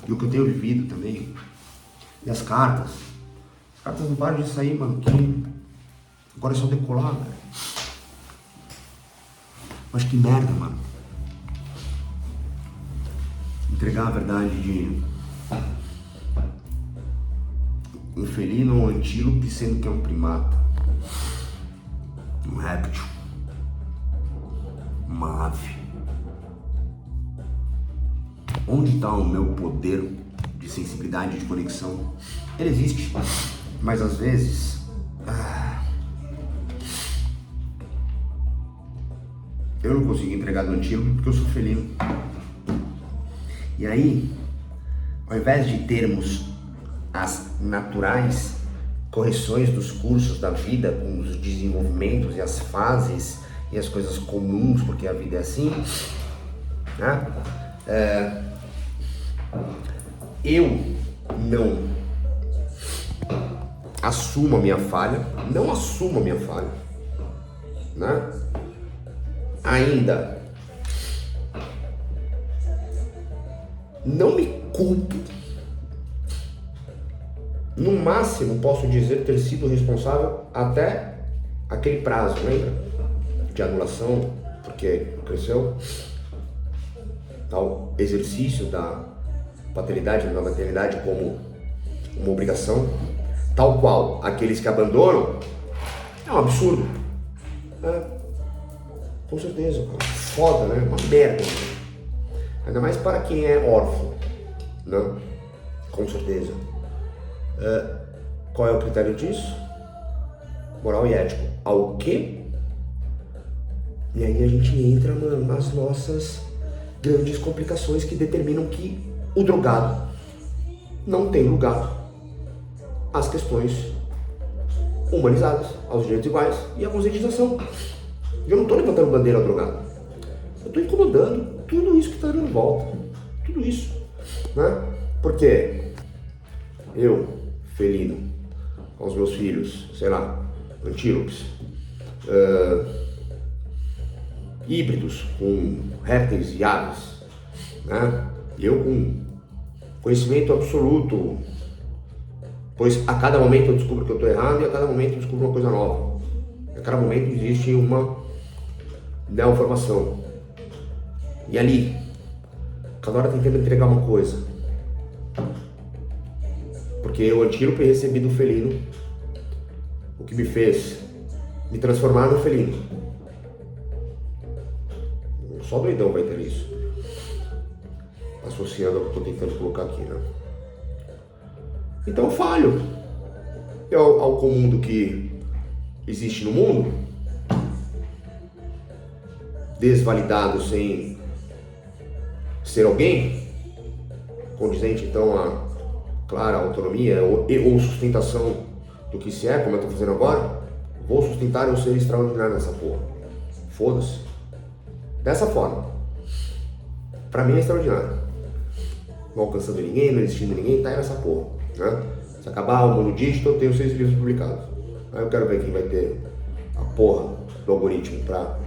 E o que eu tenho vivido também. E as cartas. As cartas não param de sair, mano. Que agora é só decolar, velho. Mas que merda, mano. Entregar a verdade de um felino ou um antílope, sendo que é um primata. Um réptil. Uma ave. Onde está o meu poder de sensibilidade, de conexão? Ele existe, mas às vezes eu não consigo entregar do antílope porque eu sou felino. E aí, ao invés de termos as naturais correções dos cursos da vida, com os desenvolvimentos e as fases e as coisas comuns, porque a vida é assim, né? Eu não assumo a minha falha, né? Ainda não me culpo. No máximo posso dizer ter sido responsável até aquele prazo, lembra? De anulação, porque cresceu. Tal exercício da paternidade, da maternidade como uma obrigação, tal qual aqueles que abandonam, é um absurdo. Com certeza, cara. Foda, né? Uma merda. Né? Ainda mais para quem é órfão, né? Com certeza. Qual é o critério disso? Moral e ético. Ao quê? E aí a gente entra, mano, nas nossas grandes complicações que determinam que o drogado não tem lugar às questões humanizadas, aos direitos iguais e à conscientização. Eu não estou levantando bandeira ao drogado. Eu estou incomodando tudo isso que está dando volta. Tudo isso. Né? Porque eu, felino, com os meus filhos, sei lá, antílopes, híbridos com répteis e aves, né? Eu com conhecimento absoluto, pois a cada momento eu descubro que eu estou errado e a cada momento eu descubro uma coisa nova. A cada momento existe uma neoformação. E ali, cada hora tentando entregar uma coisa. Porque eu, antílope, recebi do felino o que me fez me transformar no felino. Só doidão vai ter isso. Associando ao que eu estou tentando colocar aqui, né? Então eu falho. E ao comum do que existe no mundo, desvalidado sem ser alguém, condizente então a clara autonomia ou sustentação do que se é, como eu estou fazendo agora, vou sustentar eu ser extraordinário nessa porra. Foda-se. Dessa forma. Pra mim é extraordinário. Não alcançando ninguém, não existindo ninguém, tá aí nessa porra. Né? Se acabar o mundo digital, eu tenho 6 livros publicados. Aí eu quero ver quem vai ter a porra do algoritmo pra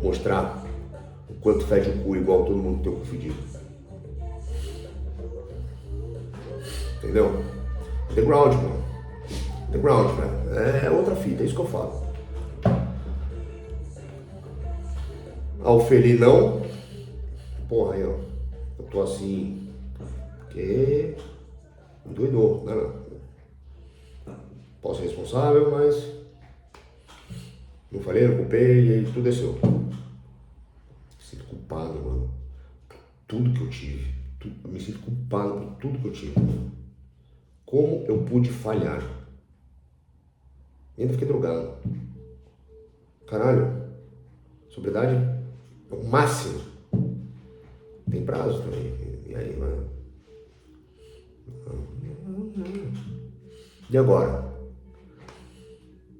mostrar o quanto fede o cu igual todo mundo tem o cu fedido. Entendeu? Underground, mano. Underground, velho. É outra fita, é isso que eu falo. Ao felinão, porra, aí ó, eu tô assim, porque doidou, né? Não. Posso ser responsável, mas não falei, não culpei e aí tudo é seu. Me sinto culpado, mano, por tudo que eu tive. Eu me sinto culpado por tudo que eu tive. Como eu pude falhar? E ainda fiquei drogado. Caralho, sobriedade é o máximo. Tem prazo também. E aí, mano? E agora?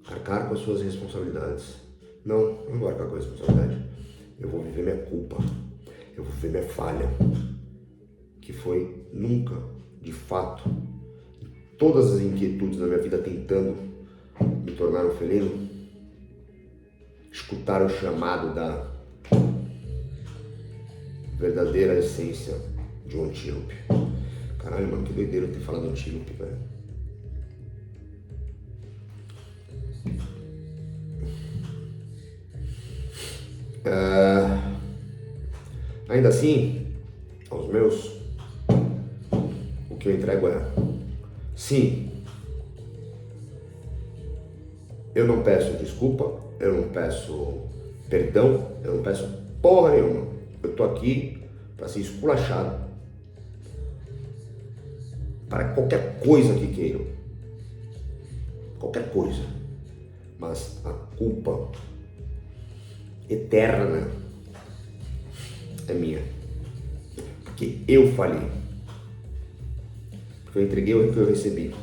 Arcar com as suas responsabilidades. Não, eu não vou arcar com a responsabilidade. Eu vou viver minha culpa. Eu vou viver minha falha. Que foi nunca, de fato, todas as inquietudes da minha vida tentando me tornar um felino, escutar o chamado da verdadeira essência de um antílope. Caralho, mano, que doideira eu ter falado antílope, velho. Ainda assim, aos meus, o que eu entrego é: sim, eu não peço desculpa, eu não peço perdão, eu não peço porra nenhuma. Eu tô aqui para ser esculachado para qualquer coisa que queiram. Qualquer coisa. Mas a culpa eterna é minha. Porque eu falhei. Porque eu entreguei o que eu recebi.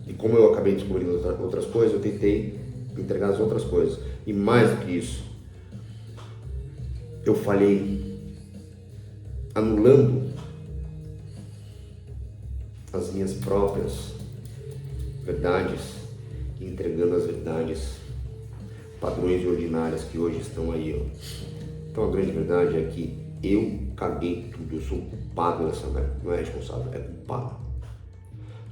E como eu acabei descobrindo outras coisas, eu tentei entregar as outras coisas. E mais do que isso, eu falhei anulando as minhas próprias verdades e entregando as verdades padrões e ordinárias que hoje estão aí, ó. Então a grande verdade é que eu caguei tudo, eu sou culpado dessa merda, não é responsável, é culpado.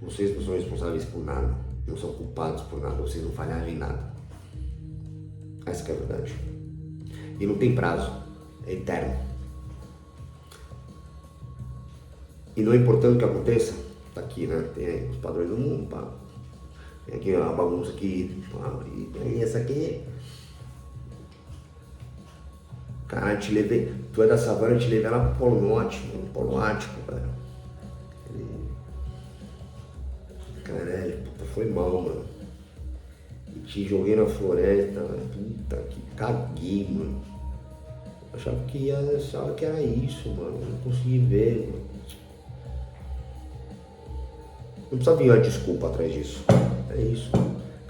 Vocês não são responsáveis por nada, não são culpados por nada, vocês não falharam em nada. Essa que é a verdade. E não tem prazo, é eterno. E não importando o que aconteça, tá aqui, né? Tem os padrões do mundo, pá. Tem aqui a bagunça aqui, pá. E essa aqui. Cara, te levei. Tu é da savana, eu te levei lá pro Polo Norte, Polo Ártico, cara. Caralho, puta, foi mal, mano. E te joguei na floresta, puta que caguei, mano. Achava que era isso, mano. Não consegui ver, mano. Não precisa vir uma desculpa atrás disso. É isso.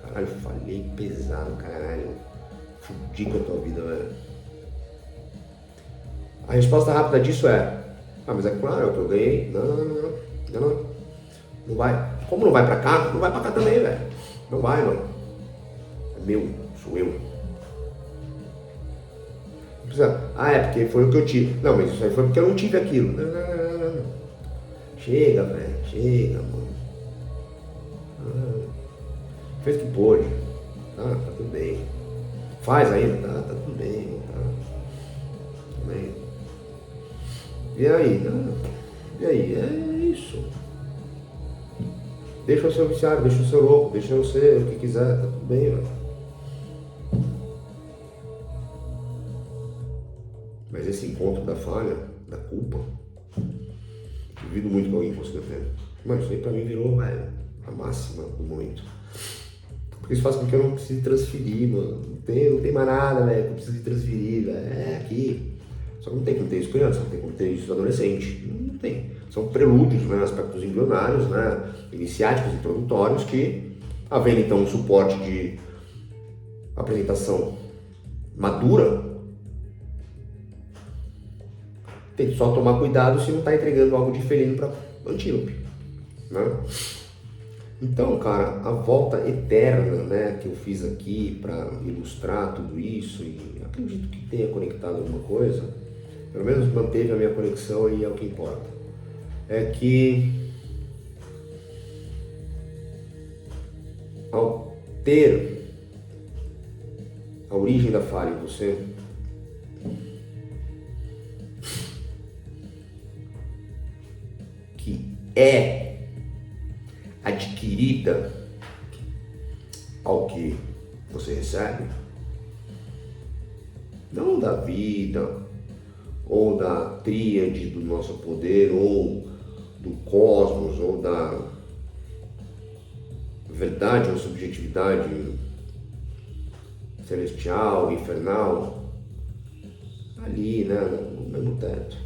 Caralho, falhei pesado, caralho. Fudi com a tua vida, velho. A resposta rápida disso é: ah, mas é claro, é o que eu ganhei. Não. Não vai. Como não vai pra cá, não vai pra cá também, velho. Não vai, mano. É meu, sou eu. Não precisa. Ah, é porque foi o que eu tive. Não, mas isso aí foi porque eu não tive aquilo. Não. Chega, velho. Chega, mano. Fez o que pôde. Tá tudo bem. Faz ainda? Tá tudo bem. Tá tudo bem. E aí? E aí? É isso. Deixa eu ser viciado, deixa eu ser louco, deixa eu ser o que quiser, tá tudo bem, velho. Mas esse encontro da falha, da culpa, duvido muito que alguém consiga ter. Mano, isso aí pra mim virou, velho, a máxima do momento. Porque isso faz com que eu não precise transferir, mano. Não tem mais nada, velho, que eu preciso transferir, velho. É aqui. Só que não tem como ter isso criança, não tem como ter isso adolescente. Não tem. São prelúdios, né, aspectos embrionários, né, iniciáticos, introdutórios, que, havendo então um suporte de apresentação madura, tem que só tomar cuidado se não está entregando algo de felino para antílope, né? Então, cara, a volta eterna, né, que eu fiz aqui para ilustrar tudo isso, e acredito que tenha conectado alguma coisa, pelo menos manteve a minha conexão e é o que importa. É que ao ter a origem da falha em você, que é adquirida ao que você recebe, não da vida, ou da tríade do nosso poder, ou do cosmos, ou da verdade ou subjetividade celestial, infernal, ali, né, no mesmo teto.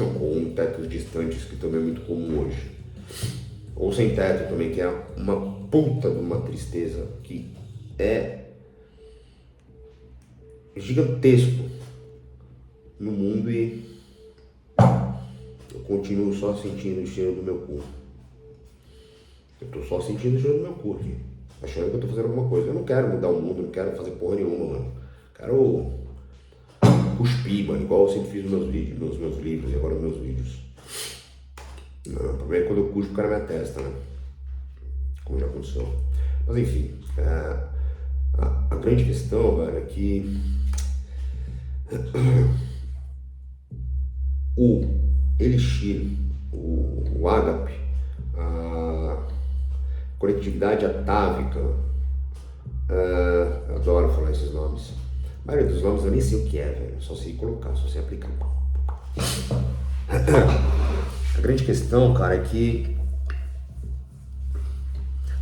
Ou um teto distantes, que também é muito comum hoje. Ou sem teto também, que é uma puta de uma tristeza, que é gigantesco no mundo, e eu continuo só sentindo o cheiro do meu cu. Eu tô só sentindo o cheiro do meu cu aqui, achando que eu tô fazendo alguma coisa. Eu não quero mudar o mundo, não quero fazer porra nenhuma, mano. Quero cuspir, mano, igual eu sempre fiz nos meus livros e agora nos meus vídeos. Não, o problema é quando eu cuspo o cara na minha testa, né? Como já aconteceu. Mas enfim, a grande questão, velho, é que o elixir, o ágape, a conectividade atávica, eu adoro falar esses nomes. A maioria dos nomes eu nem sei o que é, velho, só sei colocar, só sei aplicar. A grande questão, cara, é que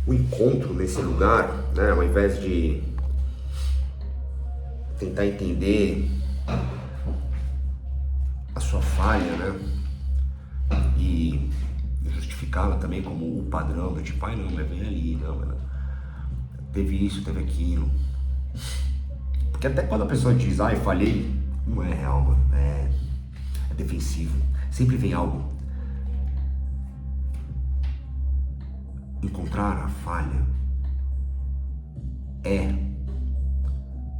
o encontro nesse lugar, né, ao invés de tentar entender a sua falha, né, e justificá-la também como o padrão, do tipo, ai não, mas vem ali, não, mas teve isso, teve aquilo. Porque até quando a pessoa diz, ai, falhei, não é real, mano, é defensivo. Sempre vem algo. Encontrar a falha é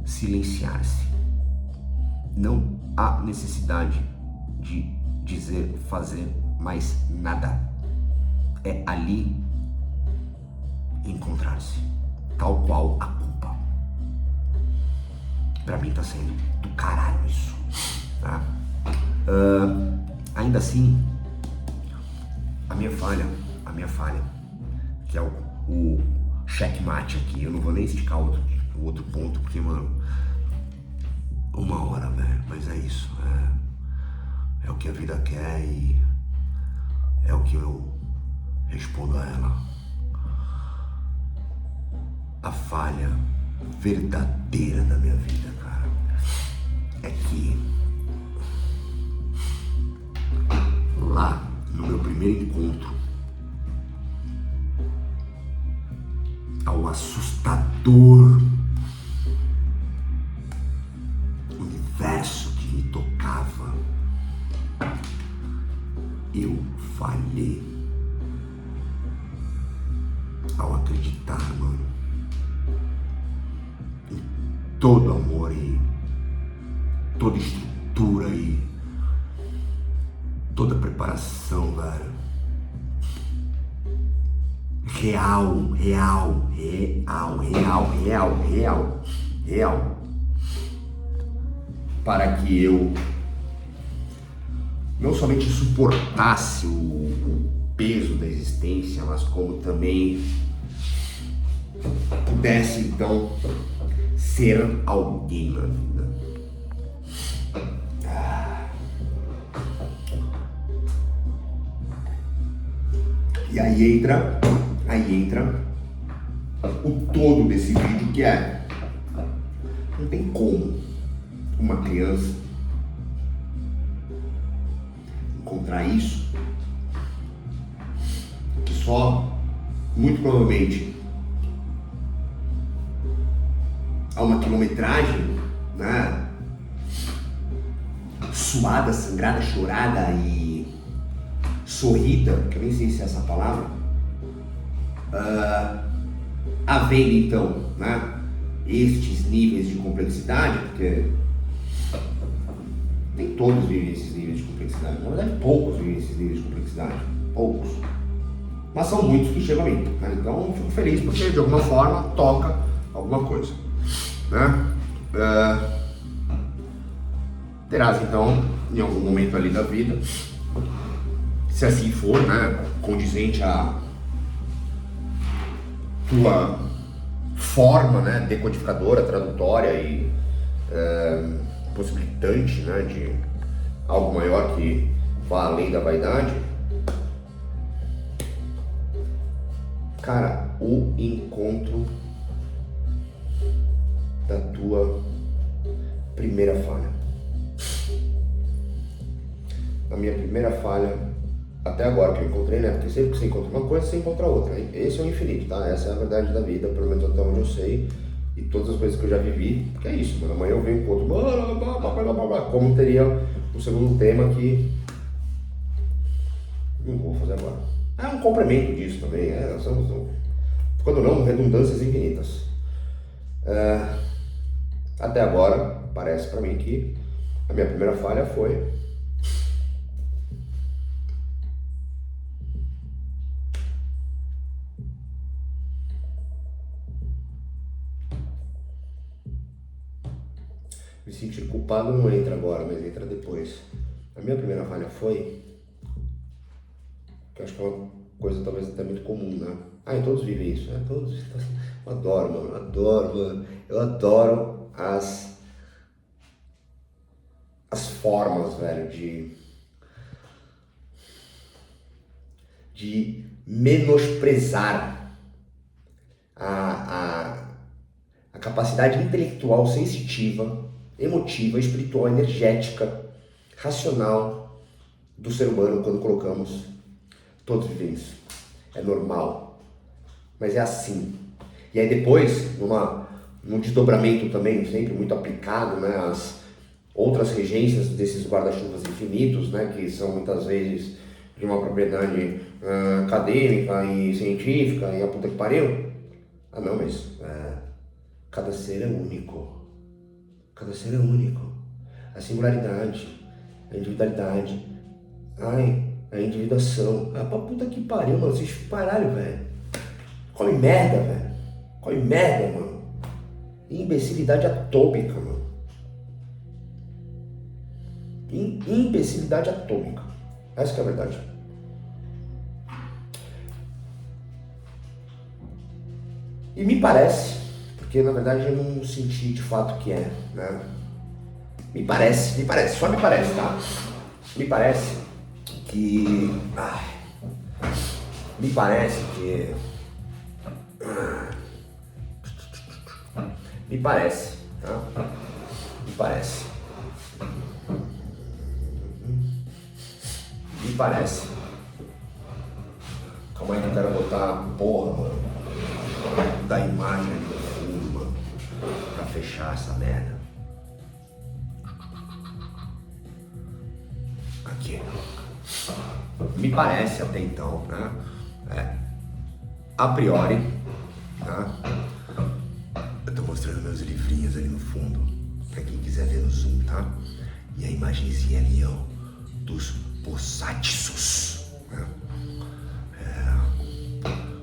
silenciar-se. Não há necessidade de dizer, fazer mais nada. É ali encontrar-se, tal qual a culpa. Pra mim tá sendo do caralho isso, tá? Ainda assim, a minha falha, que é o checkmate aqui. Eu não vou nem esticar o outro ponto, porque, mano, uma hora, velho, mas é isso. É o que a vida quer e é o que eu respondo a ela. A falha verdadeira da minha vida, cara, é que lá no meu primeiro encontro, ao assustador universo que me tocava, eu falhei ao acreditar, mano, em todo amor e toda estrutura e toda preparação, velho. Real. Para que eu não somente suportasse o peso da existência, mas como também pudesse então ser alguém na vida. E aí entra o todo desse vídeo, que é: não tem como uma criança encontrar isso, que só, muito provavelmente, a uma quilometragem, né, suada, sangrada, chorada e sorrida, que eu nem sei se é essa palavra, havendo então, né, estes níveis de complexidade, porque nem todos vivem esses níveis de complexidade, na verdade poucos vivem esses níveis de complexidade, poucos, mas são muitos que chegam a mim, né? Então eu fico feliz porque de alguma forma toca alguma coisa, né? Terás então, em algum momento ali da vida, se assim for, né, condizente à tua forma, né, decodificadora, tradutória e possibilitante, né, de algo maior que vá além da vaidade, cara, o encontro da tua primeira falha. A minha primeira falha até agora que eu encontrei, né? Porque sempre que você encontra uma coisa, você encontra outra. Esse é o infinito, tá? Essa é a verdade da vida, pelo menos até onde eu sei. E todas as coisas que eu já vivi, porque é isso, mano. Amanhã eu venho com outro, como teria o segundo tema que não vou fazer agora. É um complemento disso também, quando não, redundâncias infinitas. Até agora, parece pra mim que a minha primeira falha foi me sentir culpado. Não entra agora, mas entra depois. A minha primeira falha foi, que eu acho que é uma coisa talvez até muito comum, né? E todos vivem isso, né? Todos. Eu adoro, mano. Eu adoro as formas, velho, de menosprezar a capacidade intelectual, sensitiva, emotiva, espiritual, energética, racional do ser humano quando colocamos todos vivem isso. É normal, mas é assim. E aí depois, num desdobramento também, sempre muito aplicado, né, às outras regências desses guarda-chuvas infinitos, né, que são muitas vezes de uma propriedade acadêmica e científica e a puta que pariu. Não, mas cada ser é único. Cada ser é único. A singularidade, a individualidade, a individuação. Pra puta que pariu, mano. Vocês pararam, velho. Come merda, velho. Come merda, mano. Imbecilidade atômica, mano. Imbecilidade atômica. Essa que é a verdade. E me parece, porque na verdade eu não senti de fato que é, né? Me parece, só me parece, tá? Me parece que... me parece que... me parece, tá? Me parece. Me parece. Calma aí que eu quero botar a porra, mano, da imagem ali no fundo, mano, pra fechar essa merda. Aqui. Me parece até então, né? A priori, tá? Eu tô mostrando meus livrinhos ali no fundo, pra quem quiser ver no zoom, tá? E a imagenzinha ali, ó, dos Bosatsus, né?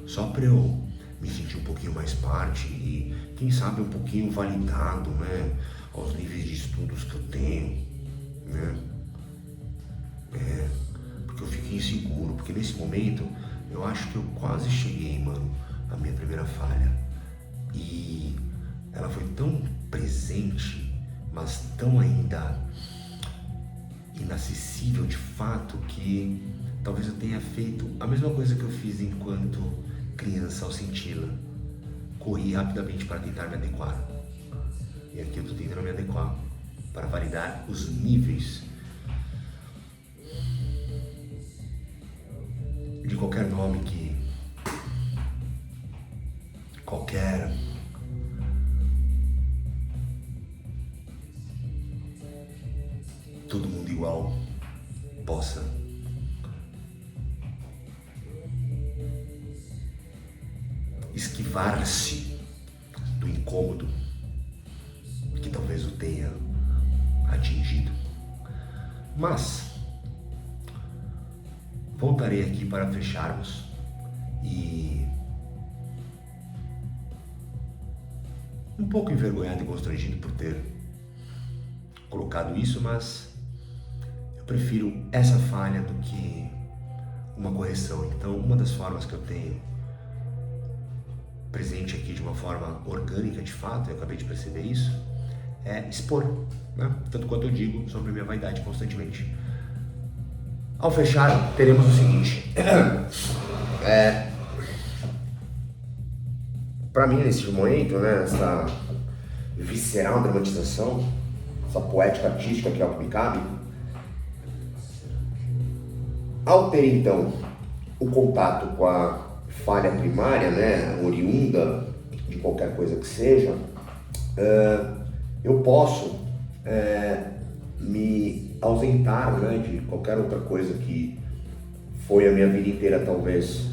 Só pra eu me sentir um pouquinho mais parte e, quem sabe, um pouquinho validado, né? Aos níveis de estudos que eu tenho, né? Porque eu fiquei inseguro, porque nesse momento eu acho que eu quase cheguei, mano, à minha primeira falha. E ela foi tão presente, mas tão ainda inacessível de fato, que talvez eu tenha feito a mesma coisa que eu fiz enquanto criança ao senti-la. Corri rapidamente para tentar me adequar. E aqui eu tô tentando me adequar para validar os níveis de qualquer nome que qualquer todo mundo igual possa esquivar-se do incômodo que talvez o tenha atingido. Mas voltarei aqui para fecharmos e um pouco envergonhado e constrangido por ter colocado isso, mas eu prefiro essa falha do que uma correção. Então, uma das formas que eu tenho presente aqui de uma forma orgânica de fato, eu acabei de perceber isso, é expor, né? Tanto quanto eu digo sobre minha vaidade constantemente. Ao fechar, teremos o seguinte, para mim nesse momento, né, essa visceral dramatização, essa poética artística que é o que me cabe, ao ter então o contato com a falha primária, né, oriunda de qualquer coisa que seja, eu posso me ausentar, né, de qualquer outra coisa que foi a minha vida inteira talvez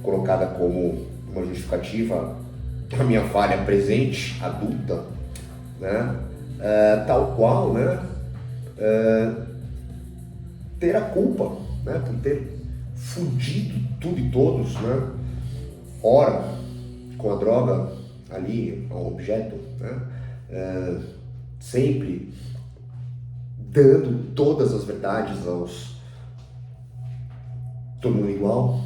colocada como uma justificativa a minha falha presente, adulta, né, tal qual, né, ter a culpa, né, por ter fudido tudo e todos, né, ora com a droga ali, ao objeto, né, sempre dando todas as verdades aos todo mundo igual,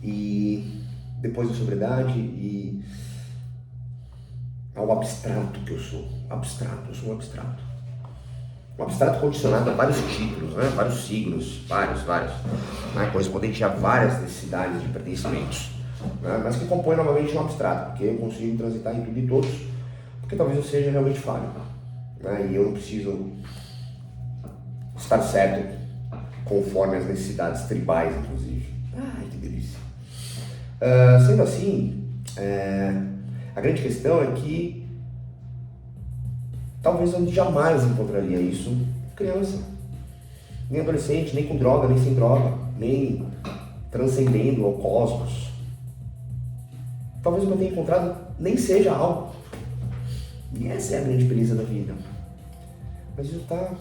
e depois da sobriedade e ao abstrato que eu sou. Eu sou um abstrato. Um abstrato condicionado a vários títulos, né? Vários signos, vários, né? Correspondente a várias necessidades de pertencimentos, né? Mas que compõe novamente um abstrato, porque eu consigo transitar em tudo e todos, porque talvez eu seja realmente falho, né? E eu não preciso estar certo conforme as necessidades tribais, inclusive. Ai, que delícia. Sendo assim, a grande questão é que talvez eu jamais encontraria isso criança, nem adolescente, nem com droga, nem sem droga, nem transcendendo ao cosmos. Talvez o que eu tenha encontrado nem seja algo. E essa é a grande beleza da vida. Mas isso está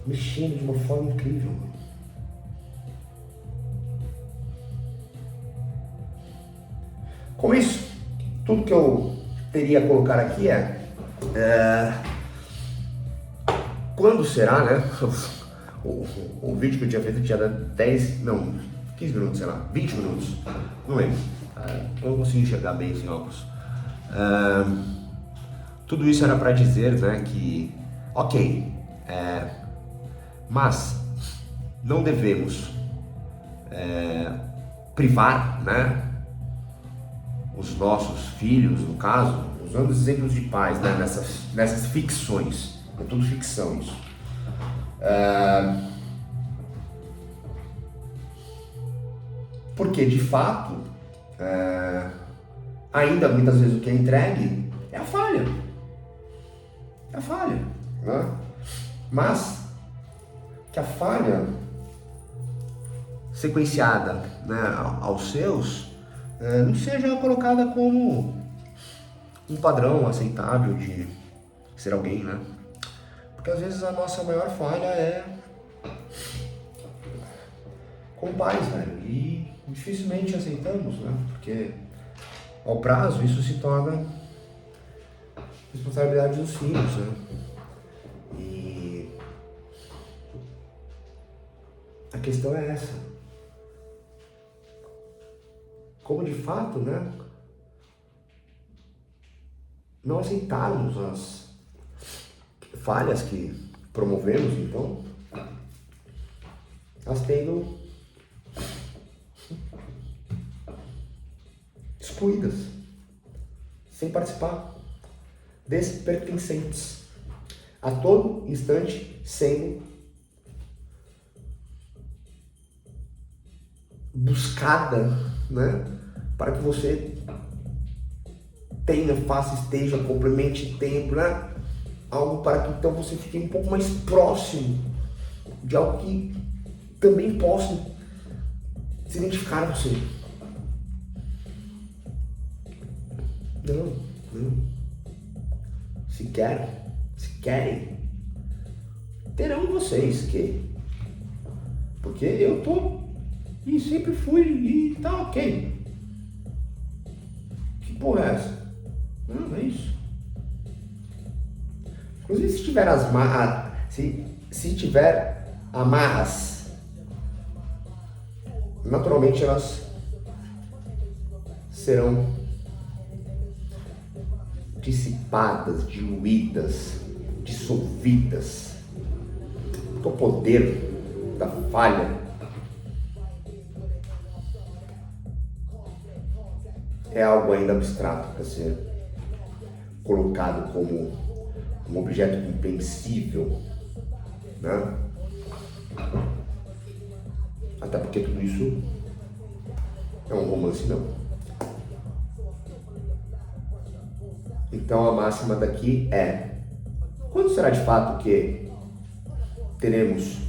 mexendo de uma forma incrível. Com isso, tudo que eu teria a colocar aqui quando será, né? O vídeo que eu tinha feito tinha 15 minutos, sei lá, 20 minutos, não lembro. Eu não consigo enxergar bem sem óculos. Tudo isso era para dizer, né, que, ok, mas não devemos privar, né, os nossos filhos, no caso, usando os exemplos de pais, né, nessas ficções, é tudo ficção isso. Porque de fato, ainda muitas vezes o que é entregue é a falha. É a falha, né? Mas que a falha sequenciada, né, aos seus não seja colocada como um padrão aceitável de ser alguém, né? Porque às vezes a nossa maior falha é com pais, velho, e dificilmente aceitamos, né? Porque ao prazo isso se torna responsabilidade dos filhos, né? E a questão é essa. Como de fato, né, não aceitarmos as falhas que promovemos, então, as tendo excluídas, sem participar, despertencentes, a todo instante sendo buscada, né, para que você tenha, faça, esteja, complemente tempo, né, algo para que então você fique um pouco mais próximo de algo que também possa se identificar a você. Não. Se querem, terão vocês que, porque eu tô e sempre fui e tá ok. Que porra é essa? Não é isso. Inclusive se tiver se tiver amarras, naturalmente elas serão dissipadas, diluídas, dissolvidas. O poder da falha é algo ainda abstrato para ser colocado como um objeto compreensível, né? Até porque tudo isso é um romance, não. Então a máxima daqui é: quando será de fato que teremos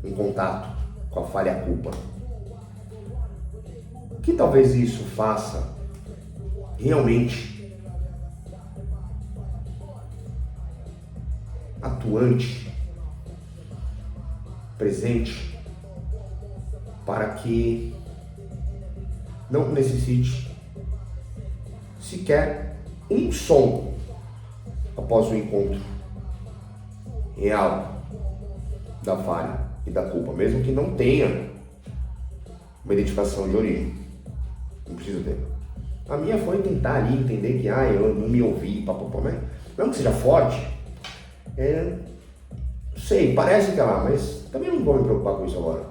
um contato com a falha e a culpa? Que talvez isso faça realmente atuante, presente, para que não necessite sequer um som após o encontro real da falha e da culpa, mesmo que não tenha uma identificação de origem. Não precisa ter. A minha foi tentar ali entender que eu não me ouvi, papapá, mas mesmo que seja forte, sei, parece que é lá, mas também não vou me preocupar com isso agora.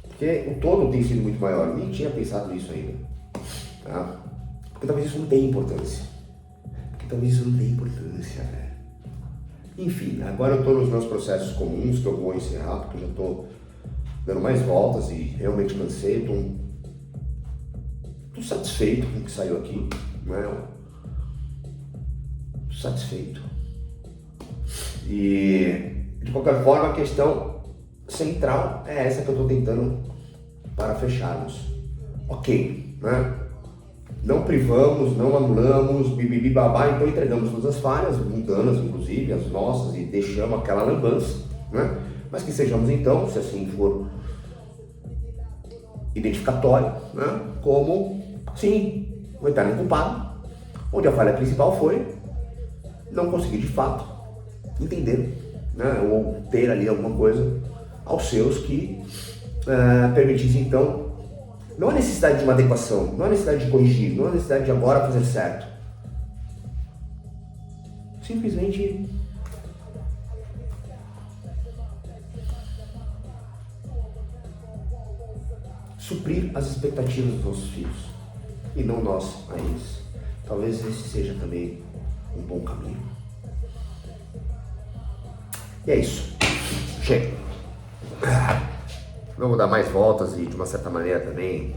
Porque o todo tem sido muito maior, nem tinha pensado nisso ainda. Tá? Porque talvez isso não tenha importância. Velho. Enfim, agora eu estou nos meus processos comuns que eu vou encerrar, porque eu já estou dando mais voltas e realmente cansei. Estou satisfeito com o que saiu aqui, né? Estou satisfeito. E de qualquer forma a questão central é essa que eu estou tentando para fecharmos. Ok, né? Não privamos, não anulamos, bibibi babá, então entregamos todas as falhas, mundanas inclusive, as nossas, e deixamos aquela lambança, né? Mas que sejamos então, se assim for identificatório, né? Como, sim, o eterno culpado, onde a falha principal foi não conseguir de fato entender, né? Ou ter ali alguma coisa aos seus que permitisse então Não há necessidade de uma adequação, não há necessidade de corrigir, não há necessidade de agora fazer certo. Simplesmente suprir as expectativas dos nossos filhos e não nós a eles. Talvez esse seja também um bom caminho. E é isso. Chega. Vamos dar mais voltas e de uma certa maneira também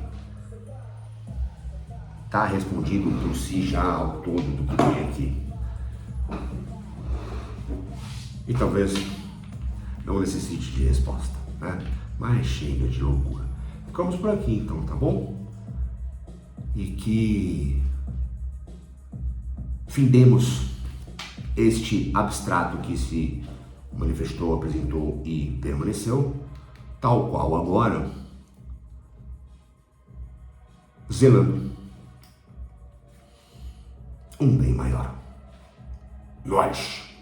tá respondido por si já ao todo do que tem aqui. E talvez não necessite de resposta, né? Mas chega de loucura. Ficamos por aqui então, tá bom? E que findemos este abstrato que se manifestou, apresentou e permaneceu, tal qual agora, zelando um bem maior. Nós.